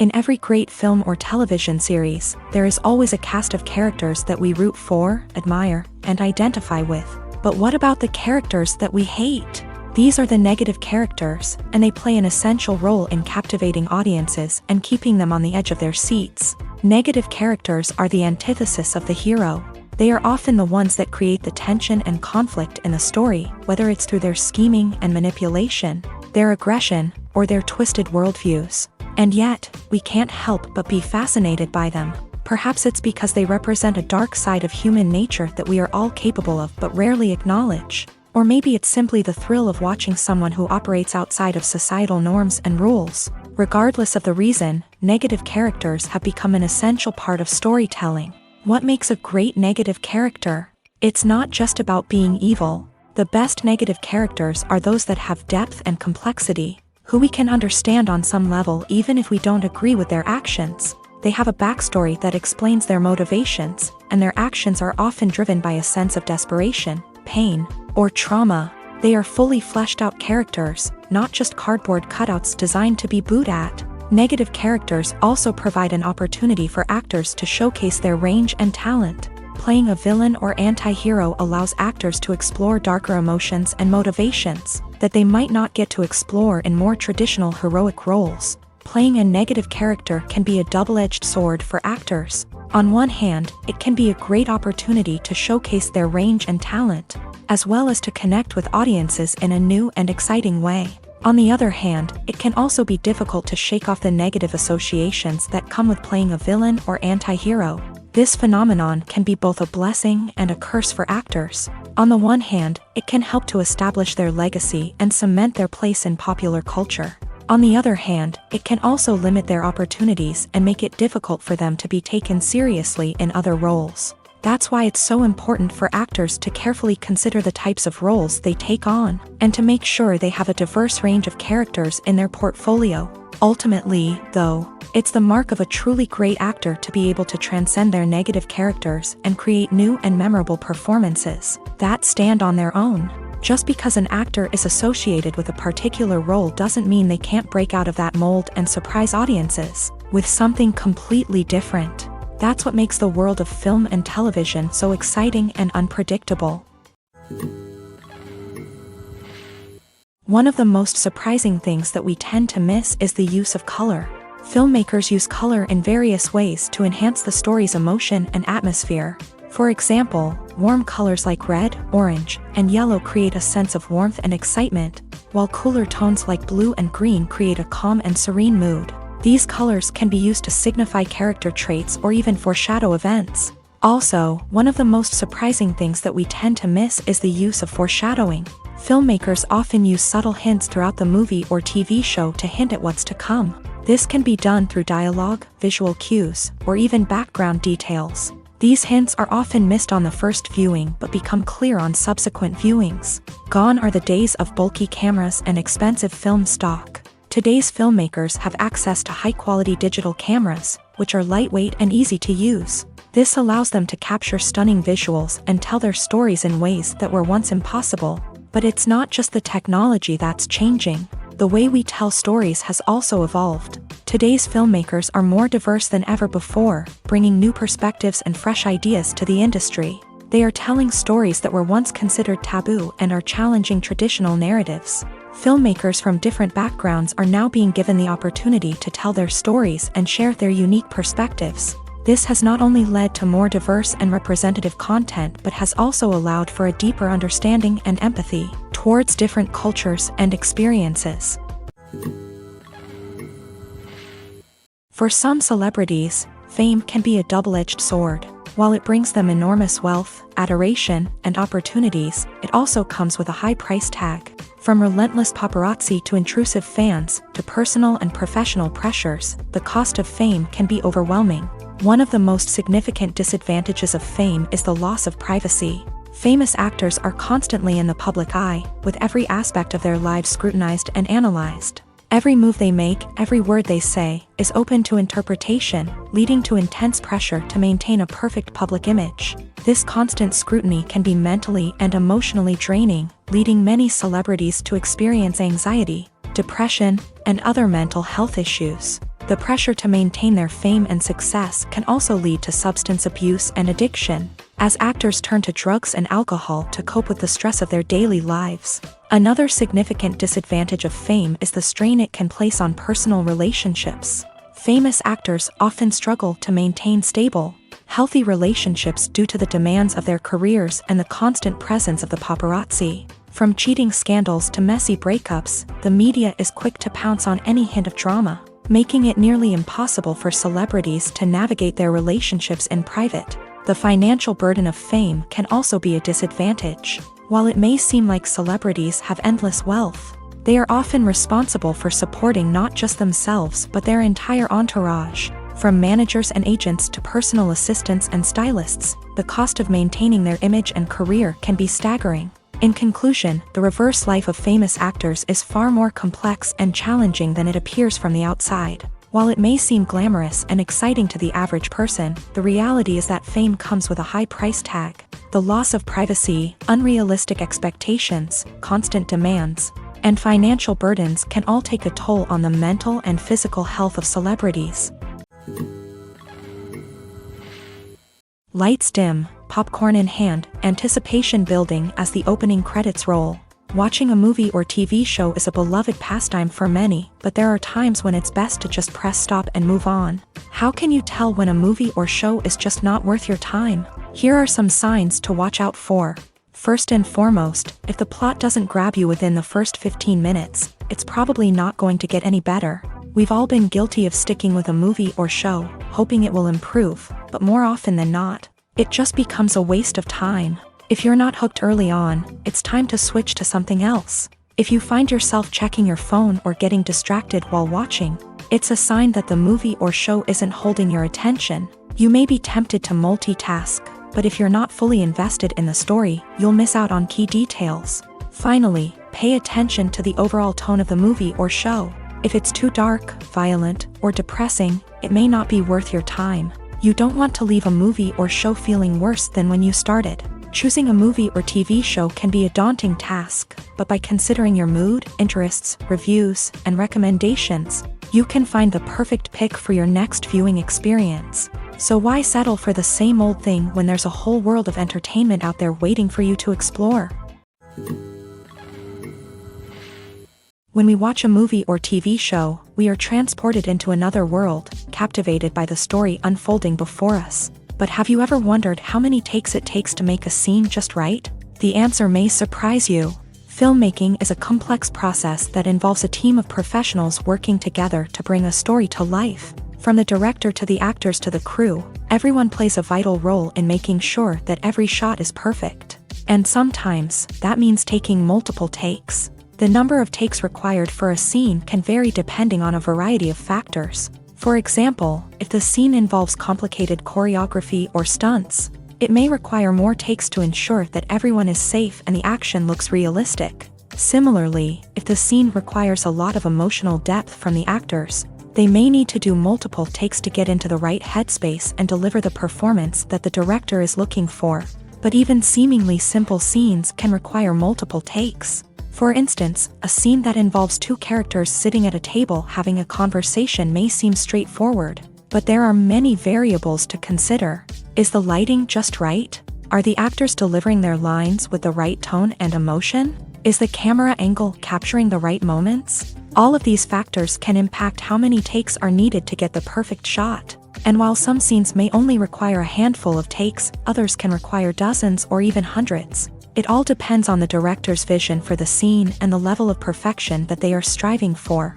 In every great film or television series, there is always a cast of characters that we root for, admire, and identify with. But what about the characters that we hate? These are the negative characters, and they play an essential role in captivating audiences and keeping them on the edge of their seats. Negative characters are the antithesis of the hero. They are often the ones that create the tension and conflict in the story, whether it's through their scheming and manipulation, their aggression, or their twisted worldviews. And yet, we can't help but be fascinated by them. Perhaps it's because they represent a dark side of human nature that we are all capable of but rarely acknowledge. Or maybe it's simply the thrill of watching someone who operates outside of societal norms and rules. Regardless of the reason, negative characters have become an essential part of storytelling. What makes a great negative character? It's not just about being evil. The best negative characters are those that have depth and complexity, who we can understand on some level even if we don't agree with their actions. They have a backstory that explains their motivations, and their actions are often driven by a sense of desperation, pain, or trauma. They are fully fleshed out characters, not just cardboard cutouts designed to be booed at. Negative characters also provide an opportunity for actors to showcase their range and talent. Playing a villain or anti-hero allows actors to explore darker emotions and motivations that they might not get to explore in more traditional heroic roles. Playing a negative character can be a double-edged sword for actors. On one hand, it can be a great opportunity to showcase their range and talent, as well as to connect with audiences in a new and exciting way. On the other hand, it can also be difficult to shake off the negative associations that come with playing a villain or anti-hero. This phenomenon can be both a blessing and a curse for actors. On the one hand, it can help to establish their legacy and cement their place in popular culture. On the other hand, it can also limit their opportunities and make it difficult for them to be taken seriously in other roles. That's why it's so important for actors to carefully consider the types of roles they take on, and to make sure they have a diverse range of characters in their portfolio. Ultimately, though, it's the mark of a truly great actor to be able to transcend their negative characters and create new and memorable performances that stand on their own. Just because an actor is associated with a particular role doesn't mean they can't break out of that mold and surprise audiences with something completely different. That's what makes the world of film and television so exciting and unpredictable. One of the most surprising things that we tend to miss is the use of color. Filmmakers use color in various ways to enhance the story's emotion and atmosphere. For example, warm colors like red, orange, and yellow create a sense of warmth and excitement, while cooler tones like blue and green create a calm and serene mood. These colors can be used to signify character traits or even foreshadow events. Also, one of the most surprising things that we tend to miss is the use of foreshadowing. Filmmakers often use subtle hints throughout the movie or TV show to hint at what's to come. This can be done through dialogue, visual cues, or even background details. These hints are often missed on the first viewing but become clear on subsequent viewings. Gone are the days of bulky cameras and expensive film stock. Today's filmmakers have access to high-quality digital cameras, which are lightweight and easy to use. This allows them to capture stunning visuals and tell their stories in ways that were once impossible. But it's not just the technology that's changing. The way we tell stories has also evolved. Today's filmmakers are more diverse than ever before, bringing new perspectives and fresh ideas to the industry. They are telling stories that were once considered taboo and are challenging traditional narratives. Filmmakers from different backgrounds are now being given the opportunity to tell their stories and share their unique perspectives. This has not only led to more diverse and representative content but has also allowed for a deeper understanding and empathy towards different cultures and experiences. For some celebrities, fame can be a double-edged sword. While it brings them enormous wealth, adoration, and opportunities, it also comes with a high price tag. From relentless paparazzi to intrusive fans, to personal and professional pressures, the cost of fame can be overwhelming. One of the most significant disadvantages of fame is the loss of privacy. Famous actors are constantly in the public eye, with every aspect of their lives scrutinized and analyzed. Every move they make, every word they say, is open to interpretation, leading to intense pressure to maintain a perfect public image. This constant scrutiny can be mentally and emotionally draining, leading many celebrities to experience anxiety, depression, and other mental health issues. The pressure to maintain their fame and success can also lead to substance abuse and addiction, as actors turn to drugs and alcohol to cope with the stress of their daily lives. Another significant disadvantage of fame is the strain it can place on personal relationships. Famous actors often struggle to maintain stable, healthy relationships due to the demands of their careers and the constant presence of the paparazzi. From cheating scandals to messy breakups, the media is quick to pounce on any hint of drama, making it nearly impossible for celebrities to navigate their relationships in private. The financial burden of fame can also be a disadvantage. While it may seem like celebrities have endless wealth, they are often responsible for supporting not just themselves but their entire entourage. From managers and agents to personal assistants and stylists, the cost of maintaining their image and career can be staggering. In conclusion, the reverse life of famous actors is far more complex and challenging than it appears from the outside. While it may seem glamorous and exciting to the average person, the reality is that fame comes with a high price tag. The loss of privacy, unrealistic expectations, constant demands, and financial burdens can all take a toll on the mental and physical health of celebrities. Lights dim, popcorn in hand, anticipation building as the opening credits roll. Watching a movie or TV show is a beloved pastime for many, but there are times when it's best to just press stop and move on. How can you tell when a movie or show is just not worth your time? Here are some signs to watch out for. First and foremost, if the plot doesn't grab you within the first 15 minutes, it's probably not going to get any better. We've all been guilty of sticking with a movie or show, hoping it will improve, but more often than not, it just becomes a waste of time. If you're not hooked early on, it's time to switch to something else. If you find yourself checking your phone or getting distracted while watching, it's a sign that the movie or show isn't holding your attention. You may be tempted to multitask, but if you're not fully invested in the story, you'll miss out on key details. Finally, pay attention to the overall tone of the movie or show. If it's too dark, violent, or depressing, it may not be worth your time. You don't want to leave a movie or show feeling worse than when you started. Choosing a movie or TV show can be a daunting task, but by considering your mood, interests, reviews, and recommendations, you can find the perfect pick for your next viewing experience. So why settle for the same old thing when there's a whole world of entertainment out there waiting for you to explore? When we watch a movie or TV show, we are transported into another world, captivated by the story unfolding before us. But have you ever wondered how many takes it takes to make a scene just right? The answer may surprise you. Filmmaking is a complex process that involves a team of professionals working together to bring a story to life. From the director to the actors to the crew, everyone plays a vital role in making sure that every shot is perfect. And sometimes, that means taking multiple takes. The number of takes required for a scene can vary depending on a variety of factors. For example, if the scene involves complicated choreography or stunts, it may require more takes to ensure that everyone is safe and the action looks realistic. Similarly, if the scene requires a lot of emotional depth from the actors, they may need to do multiple takes to get into the right headspace and deliver the performance that the director is looking for. But even seemingly simple scenes can require multiple takes. For instance, a scene that involves two characters sitting at a table having a conversation may seem straightforward, but there are many variables to consider. Is the lighting just right? Are the actors delivering their lines with the right tone and emotion? Is the camera angle capturing the right moments? All of these factors can impact how many takes are needed to get the perfect shot. And while some scenes may only require a handful of takes, others can require dozens or even hundreds. It all depends on the director's vision for the scene and the level of perfection that they are striving for.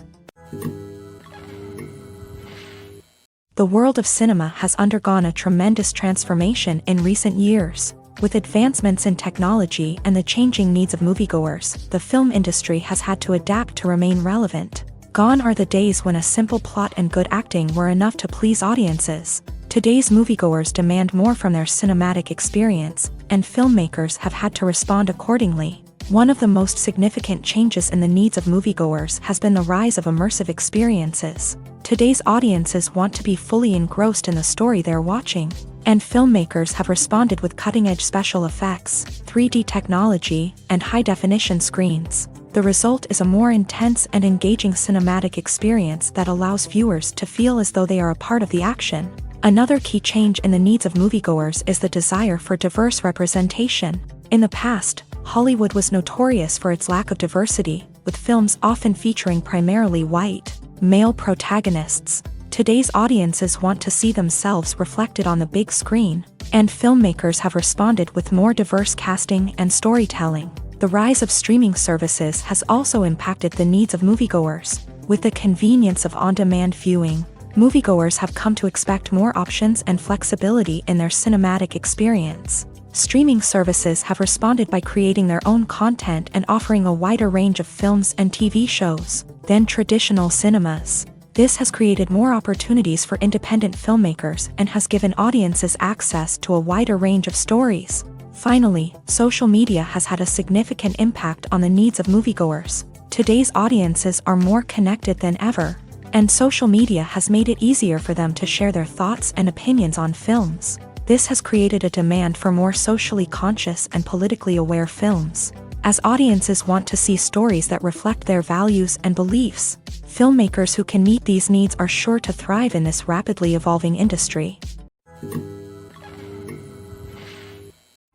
The world of cinema has undergone a tremendous transformation in recent years. With advancements in technology and the changing needs of moviegoers, the film industry has had to adapt to remain relevant. Gone are the days when a simple plot and good acting were enough to please audiences. Today's moviegoers demand more from their cinematic experience, and filmmakers have had to respond accordingly. One of the most significant changes in the needs of moviegoers has been the rise of immersive experiences. Today's audiences want to be fully engrossed in the story they're watching, and filmmakers have responded with cutting-edge special effects, 3D technology, and high-definition screens. The result is a more intense and engaging cinematic experience that allows viewers to feel as though they are a part of the action. Another key change in the needs of moviegoers is the desire for diverse representation. In the past, Hollywood was notorious for its lack of diversity, with films often featuring primarily white, male protagonists. Today's audiences want to see themselves reflected on the big screen, and filmmakers have responded with more diverse casting and storytelling. The rise of streaming services has also impacted the needs of moviegoers. With the convenience of on-demand viewing, moviegoers have come to expect more options and flexibility in their cinematic experience. Streaming services have responded by creating their own content and offering a wider range of films and TV shows than traditional cinemas. This has created more opportunities for independent filmmakers and has given audiences access to a wider range of stories. Finally, social media has had a significant impact on the needs of moviegoers. Today's audiences are more connected than ever, and social media has made it easier for them to share their thoughts and opinions on films. This has created a demand for more socially conscious and politically aware films. As audiences want to see stories that reflect their values and beliefs, filmmakers who can meet these needs are sure to thrive in this rapidly evolving industry.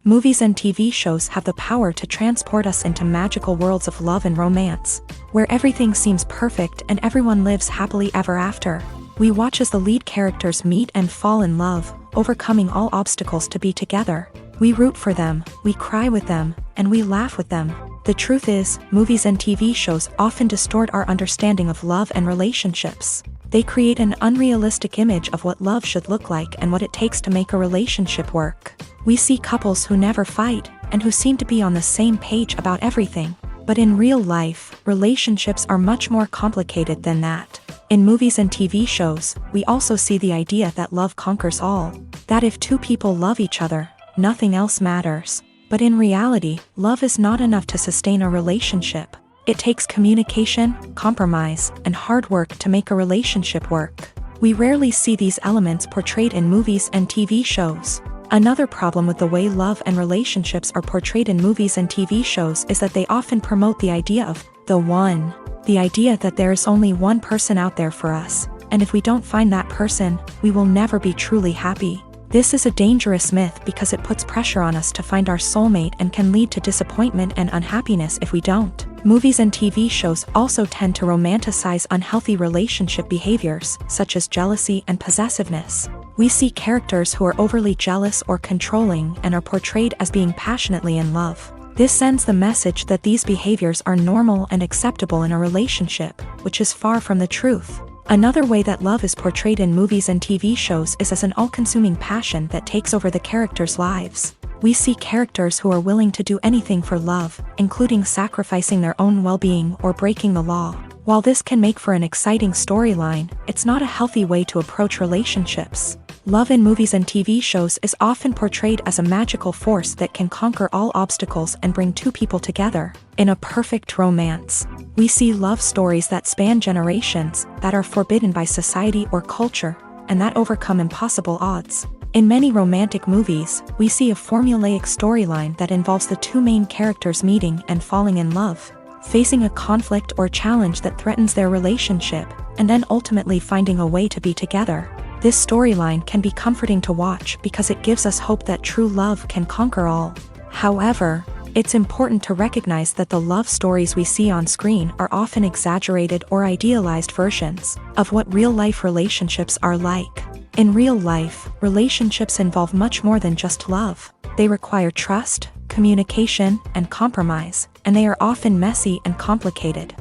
Movies and TV shows have the power to transport us into magical worlds of love and romance, where everything seems perfect and everyone lives happily ever after. We watch as the lead characters meet and fall in love, overcoming all obstacles to be together. We root for them, we cry with them, and we laugh with them. The truth is, movies and TV shows often distort our understanding of love and relationships. They create an unrealistic image of what love should look like and what it takes to make a relationship work. We see couples who never fight, and who seem to be on the same page about everything. But in real life, relationships are much more complicated than that. In movies and TV shows, we also see the idea that love conquers all. That if two people love each other, nothing else matters. But in reality, love is not enough to sustain a relationship. It takes communication, compromise, and hard work to make a relationship work. We rarely see these elements portrayed in movies and TV shows. Another problem with the way love and relationships are portrayed in movies and TV shows is that they often promote the idea of the one. The idea that there is only one person out there for us, and if we don't find that person, we will never be truly happy. This is a dangerous myth because it puts pressure on us to find our soulmate and can lead to disappointment and unhappiness if we don't. Movies and TV shows also tend to romanticize unhealthy relationship behaviors, such as jealousy and possessiveness. We see characters who are overly jealous or controlling and are portrayed as being passionately in love. This sends the message that these behaviors are normal and acceptable in a relationship, which is far from the truth. Another way that love is portrayed in movies and TV shows is as an all-consuming passion that takes over the characters' lives. We see characters who are willing to do anything for love, including sacrificing their own well-being or breaking the law. While this can make for an exciting storyline, it's not a healthy way to approach relationships. Love in movies and TV shows is often portrayed as a magical force that can conquer all obstacles and bring two people together in a perfect romance. We see love stories that span generations, that are forbidden by society or culture, and that overcome impossible odds. In many romantic movies, we see a formulaic storyline that involves the two main characters meeting and falling in love, facing a conflict or challenge that threatens their relationship, and then ultimately finding a way to be together. This storyline can be comforting to watch because it gives us hope that true love can conquer all. However, it's important to recognize that the love stories we see on screen are often exaggerated or idealized versions of what real-life relationships are like. In real life, relationships involve much more than just love. They require trust, communication, and compromise, and they are often messy and complicated.